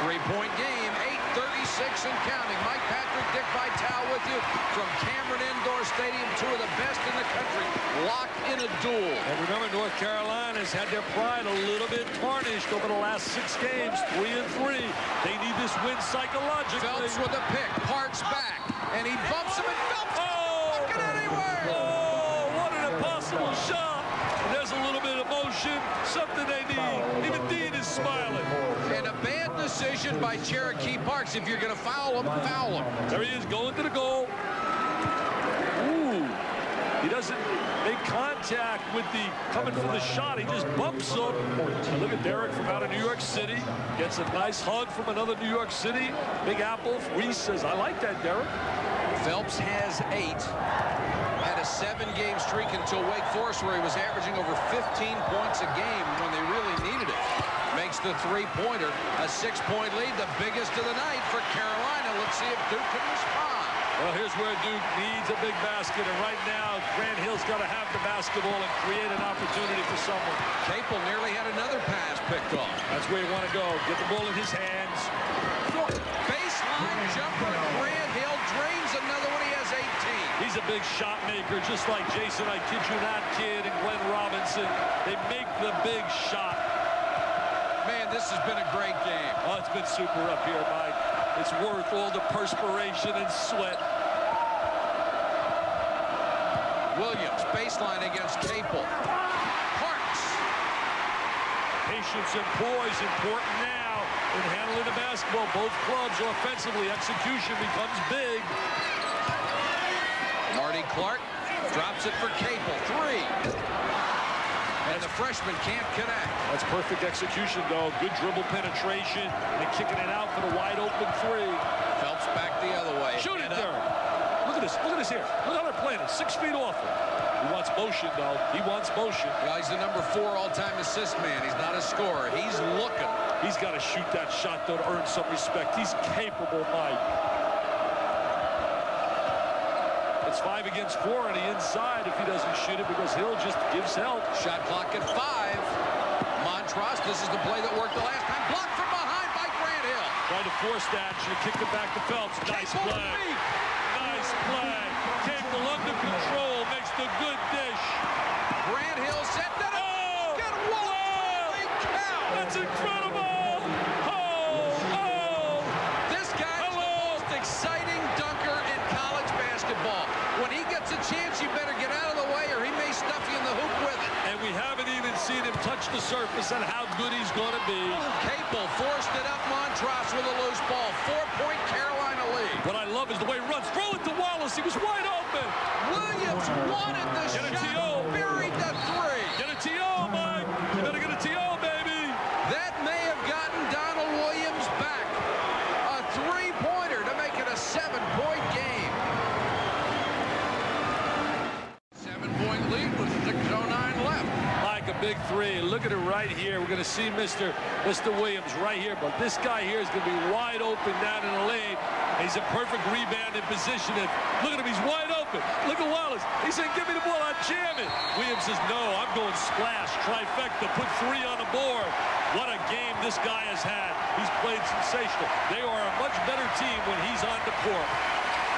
3-point game. 8 36 and counting. Mike Patrick, Dick Vitale with you from Cameron Indoor Stadium. Two of the best in the country locked in a duel. And remember, North Carolina's had their pride a little bit tarnished over the last 6 games, 3-3. They need this win psychologically. Phelps with a pick. Parks back. And he bumps him, and Phelps can't get anywhere. Oh, what an impossible shot. And there's a little bit of motion, something they need. Even Dean is smiling. And a bad decision by Cherokee Parks. If you're going to foul him, foul him. There he is, going to the goal. Ooh. He doesn't make contact with the coming for the shot. He just bumps him. And look at Derek from out of New York City. Gets a nice hug from another New York City. Big Apple. Reese says, I like that, Derek. Phelps has 8. Had a 7-game streak until Wake Forest, where he was averaging over 15 points a game when they really needed it. Makes the 3-pointer, a 6-point lead, the biggest of the night for Carolina. Let's see if Duke can respond. Well, here's where Duke needs a big basket, and right now, Grant Hill's got to have the basketball and create an opportunity for someone. Capel nearly had another pass picked off. That's where you want to go. Get the ball in his hands. Baseline jumper, Grant Hill drains another one. He has 18. He's a big shot maker, just like Jason, I kid you not, kid, and Glenn Robinson. They make the big shot. Man, this has been a great game. Oh, it's been super up here, Mike. It's worth all the perspiration and sweat. Williams, baseline against Capel. Parks. Patience and poise important now in handling the basketball. Both clubs offensively. Execution becomes big. Marty Clark drops it for Capel. 3. And the freshman can't connect. That's perfect execution, though. Good dribble penetration and kicking it out for the wide open 3. Phelps back the other way. Shoot it, Derek. Look at this. Look at this here. Look how they're playing it. 6 feet off him. He wants motion, though. He wants motion. Well, he's the number 4 all-time assist man. He's not a scorer. He's looking. He's got to shoot that shot, though, to earn some respect. He's capable, Mike. It's 5 against 4 on the inside if he doesn't shoot it, because Hill just gives help. Shot clock at 5. Montross, this is the play that worked the last time. Blocked from behind by Grant Hill. Tried to force that. Should have kicked it back to Phelps. Nice play. Nice play. Capel under control. Makes the good dish. Grant Hill set that up. Oh! Get one. Holy cow. That's incredible. Oh! This guy's the most exciting dunker in college basketball. When he gets a chance, you better get out of the way, or he may stuff you in the hoop with it. And we haven't even seen him touch the surface and how good he's going to be. Capel forced it up. Montross with a loose ball. 4-point Carolina lead. What I love is the way he runs. Throw it to Wallace. He was wide open. Williams wanted the Get a shot. TO. Buried the 3. Get a TO, Mike. You better get a TO, baby. That may have gotten Donald Williams back. A 3-pointer to make it a 7-point game. 7-point lead with 6:09 left. Mike, a big 3. Look at it right here. We're going to see Mr. Williams right here. But this guy here is going to be wide open down in the lane. He's a perfect rebound in position. And look at him. He's wide open. Look at Wallace. He said, give me the ball. I'll jam it. Williams says, no, I'm going splash. Trifecta. Put 3 on the board. What a game this guy has had. He's played sensational. They are a much better team when he's on the court.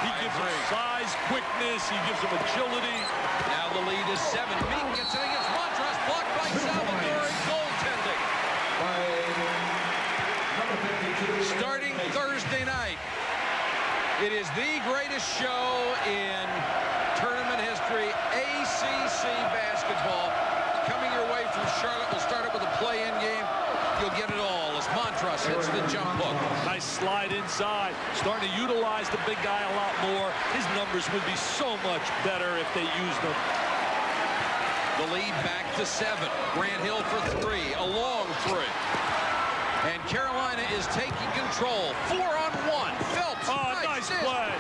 He gives them size, quickness. He gives them agility. Now the lead is 7. Meek gets it against Montross. Blocked by Salvatore. Goaltending. Starting Thursday night, it is the greatest show in tournament history, ACC basketball. Coming your way from Charlotte. We'll start it with a play-in game. You'll get it all as Montross hits the jump hook. Nice slide inside. Starting to utilize the big guy a lot more. His numbers would be so much better if they used them. The lead back to 7. Grant Hill for 3. A long 3. And Carolina is taking control. 4-on-1. Phelps. Oh, nice play.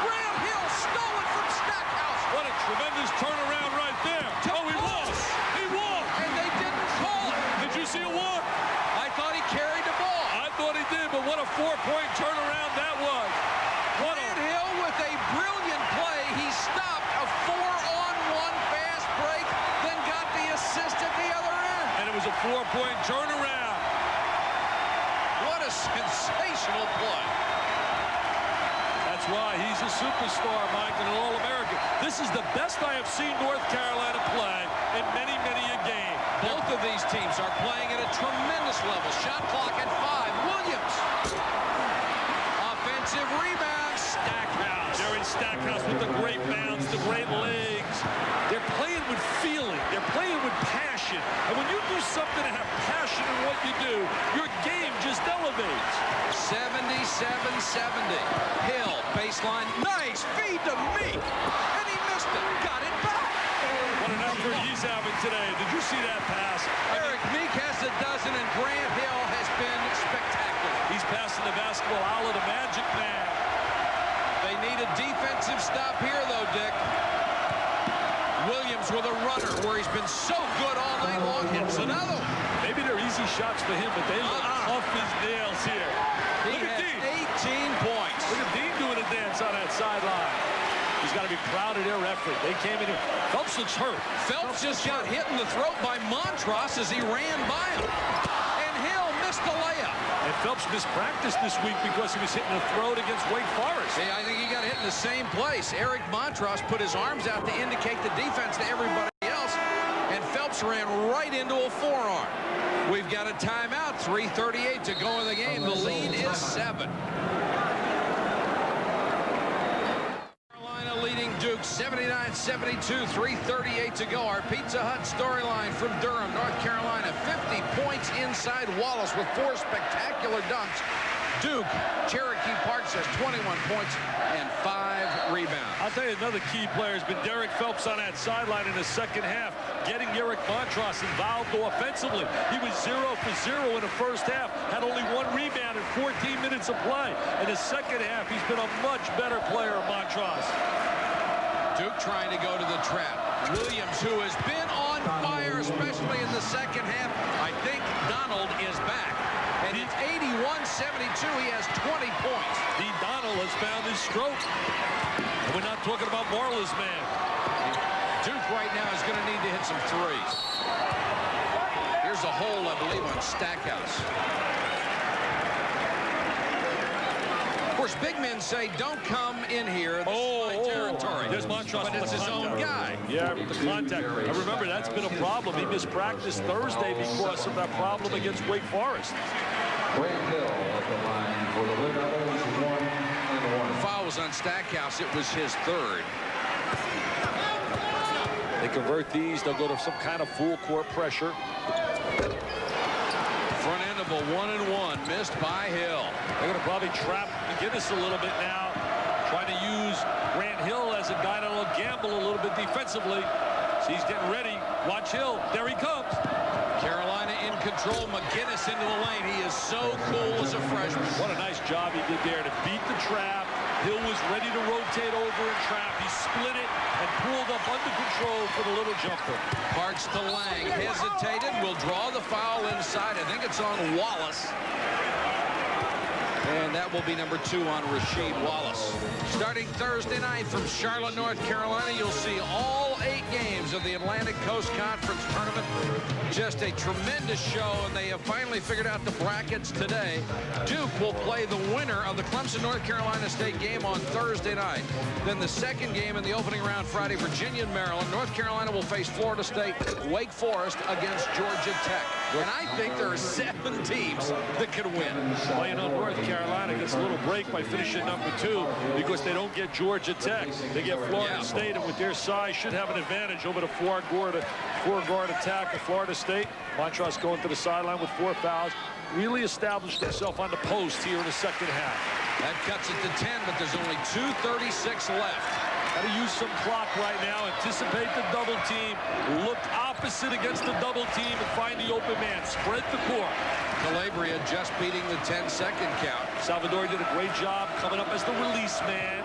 Grant Hill stole it from Stackhouse. What a tremendous turnaround right there. Oh, he walked. He walked. And they didn't call it. Did you see a walk? I thought he carried the ball. I thought he did, but what a 4-point turnaround that was. Grant Hill with a brilliant play. He stopped a 4-on-1 fast break, then got the assist at the other end. And it was a 4-point turnaround. What a sensational play. why he's a superstar, Mike, and an All-American. This is the best I have seen North Carolina play in many, many a game. Both of these teams are playing at a tremendous level. Shot clock at 5. Williams. Offensive rebound. Stackhouse. Jerry Stackhouse with the great bounce, the great legs. They're playing with feeling. They're playing with passion. And when you do something to have passion in what you do, your game just elevates. 77-70. Hill, baseline. Nice feed to Meek. And he missed it. Got it back. What an effort he's having today. Did you see that pass? Eric Meek has a dozen, and Grant Hill has been spectacular. He's passing the basketball out of the Magic Man. They need a defensive stop here, though, Dick. Williams with a runner where he's been so good all night long. Hits another one. Maybe they're easy shots for him, but they look tough as nails here. He Look at has Dean. 18 points. Look at Dean doing a dance on that sideline. He's got to be proud of their effort. They came in here. Phelps looks hurt. Phelps just got hit in the throat by Montross as he ran by him. And Hill missed the layup. And Phelps missed practice this week because he was hitting the throat against Wake Forest. Hey, I think he got hit in the same place. Eric Montross put his arms out to indicate the defense to everybody else, and Phelps ran right into a forearm. We've got a timeout, 3:38 to go in the game. The lead is 7. Carolina leading Duke 79-72, 3:38 to go. Our Pizza Hut storyline from Durham, North Carolina. 50 points inside Wallace with 4 spectacular dunks. Duke, Cherokee Park says 21 points and 5 rebounds. I'll tell you, another key player has been Derek Phelps on that sideline in the second half, getting Eric Montross involved offensively. He was 0 for 0 in the first half, had only 1 rebound in 14 minutes of play. In the second half, he's been a much better player, Montross. Duke trying to go to the trap. Williams, who has been on fire, especially in the second half. I think Donald is back. And it's 81-72. He has 20 points. D. Donald has found his stroke. And we're not talking about Marla's man. Duke right now is going to need to hit some threes. Here's a hole, I believe, on Stackhouse. Of course, big men say, don't come in here. This is my territory. There's Montross. But it's his own guy. Yeah, with the contact. I remember that's been a problem. He missed practice Thursday because of that problem against Wake Forest. Grant Hill at the line for the Red Devils, 1-1. Foul was on Stackhouse. It was his 3rd. They convert these. They'll go to some kind of full court pressure. Front end of a 1-and-1 missed by Hill. They're going to probably trap McGinnis a little bit now, trying to use Grant Hill as a guy that'll gamble a little bit defensively. So he's getting ready. Watch Hill. There he comes. Carolina in control. McGinnis into the lane. He is so cool as a freshman. What a nice job he did there to beat the trap. Hill was ready to rotate over and trap. He split it and pulled up under control for the little jumper. Parks to Lang. Hesitated. Will draw the foul inside. I think it's on Wallace. And that will be number 2 on Rasheed Wallace. Starting Thursday night from Charlotte, North Carolina, you'll see all 8 games of the Atlantic Coast Conference Tournament. Just a tremendous show, and they have finally figured out the brackets today. Duke will play the winner of the Clemson, North Carolina State game on Thursday night. Then the second game in the opening round Friday, Virginia and Maryland. North Carolina will face Florida State, Wake Forest against Georgia Tech. And I think there are 7 teams that could win. Well, you know, North Carolina gets a little break by finishing number 2 because they don't get Georgia Tech. They get Florida State, and with their size, should have an advantage over the four-guard attack of Florida State. Montross going to the sideline with 4 fouls. Really established himself on the post here in the second half. That cuts it to 10, but there's only 2:36 left. Got to use some clock right now. Anticipate the double team. Look opposite against the double team and find the open man. Spread the court. Calabria just beating the 10-second count. Salvador did a great job coming up as the release man.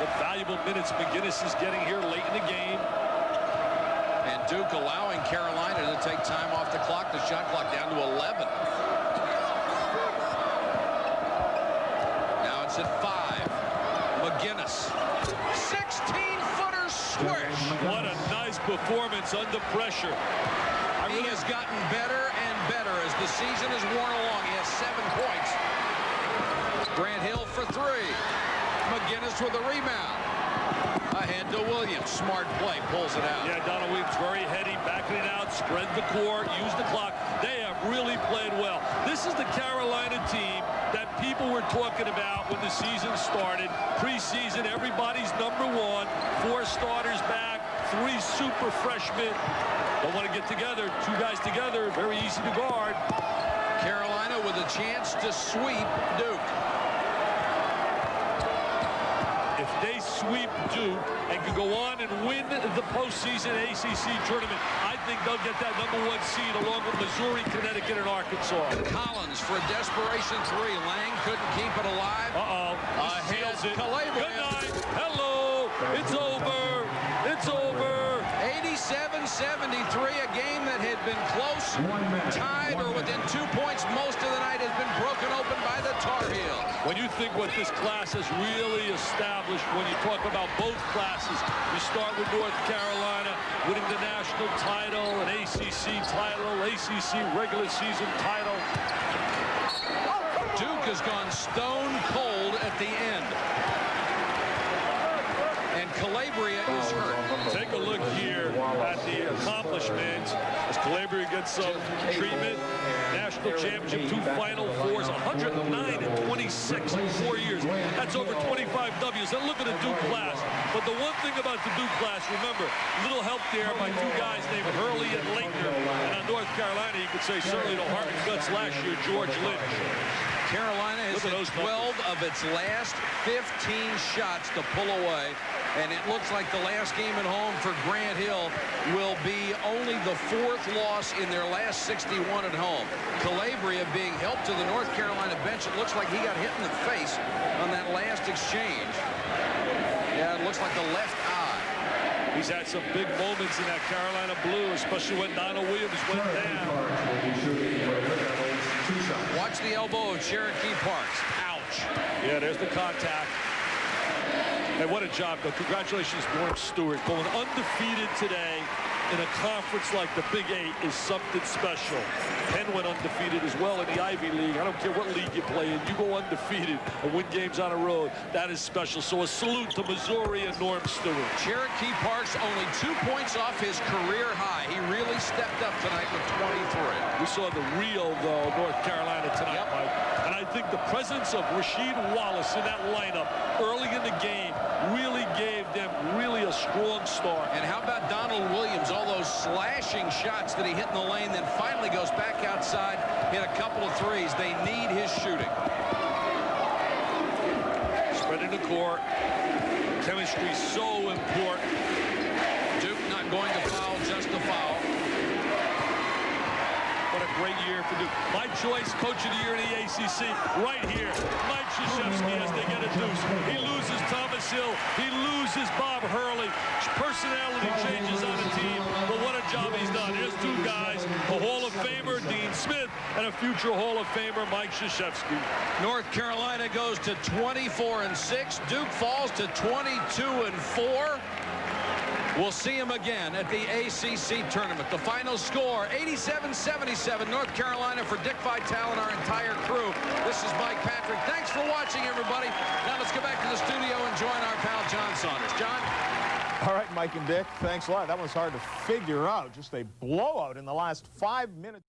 The valuable minutes McGinnis is getting here late in the game. And Duke allowing Carolina to take time off the clock. The shot clock down to 11. Now it's at 5. McGinnis. 16-footer swish. What a nice performance under pressure. He has gotten better and better as the season has worn along. He has 7 points. Grant Hill for three. McGinnis with a rebound. Ahead to Williams. Smart play. Pulls it out. Yeah, Donald Williams very heady, backing it out, spread the court, use the clock. They have really played well. This is the Carolina team that people were talking about when the season started. Preseason, everybody's number one. 4 starters back, 3 super freshmen. Don't want to get together. 2 guys together, very easy to guard. Carolina with a chance to sweep Duke. If they sweep Duke and can go on and win the postseason ACC tournament, I think they'll get that #1 seed along with Missouri, Connecticut, and Arkansas. Collins for a desperation 3. Lang couldn't keep it alive. Seals it. Calabria. Good night. Hello. It's over. It's over. 87-73, a game that had been close, tied, or within 2 points most of the night has been broken open by the Tar Heels. When you think what this class has really established, when you talk about both classes, you start with North Carolina winning the national title, an ACC title, ACC regular season title. Duke has gone stone cold at the end. And Calabria is hurt. Take a look here at the accomplishments as Calabria gets some treatment. National championship, 2 Final Fours, 109-26 in 4 years. That's over 25 W's. And look at the Duke class. But the one thing about the Duke class, remember, little help there by 2 guys named Hurley and Laettner. And on North Carolina, you could say certainly the heart and guts last year, George Lynch. Carolina has hit 12 of its last 15 shots to pull away. And it looks like the last game at home for Grant Hill will be only the 4th loss in their last 61 at home. Calabria being helped to the North Carolina bench. It looks like he got hit in the face on that last exchange. Yeah, it looks like the left eye. He's had some big moments in that Carolina blue, especially when Donald Williams went down. Watch the elbow of Cherokee Parks. Ouch. Yeah, there's the contact. Hey, what a job, though. Congratulations, Norm Stewart. Going undefeated today in a conference like the Big 8 is something special. Penn went undefeated as well in the Ivy League. I don't care what league you play in. You go undefeated and win games on the road. That is special. So a salute to Missouri and Norm Stewart. Cherokee Parks only 2 points off his career high. He really stepped up tonight with 23. We saw the real, though, North Carolina tonight, Mike. And I think the presence of Rasheed Wallace in that lineup early in the game really gave them really a strong start. And how about Donald Williams? All those slashing shots that he hit in the lane, then finally goes back outside, hit a couple of threes. They need his shooting. Spreading the court. Chemistry so important. Duke not going to foul, just a foul. What a great year for Duke. My choice, Coach of the Year in the ACC, right here. Mike Krzyzewski as they get a deuce. He loses Thomas Hill. He loses Bob Hurley. Personality changes on the team, but what a job he's done. Here's 2 guys, a Hall of Famer, Dean Smith, and a future Hall of Famer, Mike Krzyzewski. North Carolina goes to 24-6. Duke falls to 22-4. We'll see him again at the ACC tournament. The final score, 87-77, North Carolina for Dick Vitale and our entire crew. This is Mike Patrick. Thanks for watching, everybody. Now let's go back to the studio and join our pal John Saunders. John? All right, Mike and Dick, thanks a lot. That was hard to figure out. Just a blowout in the last 5 minutes.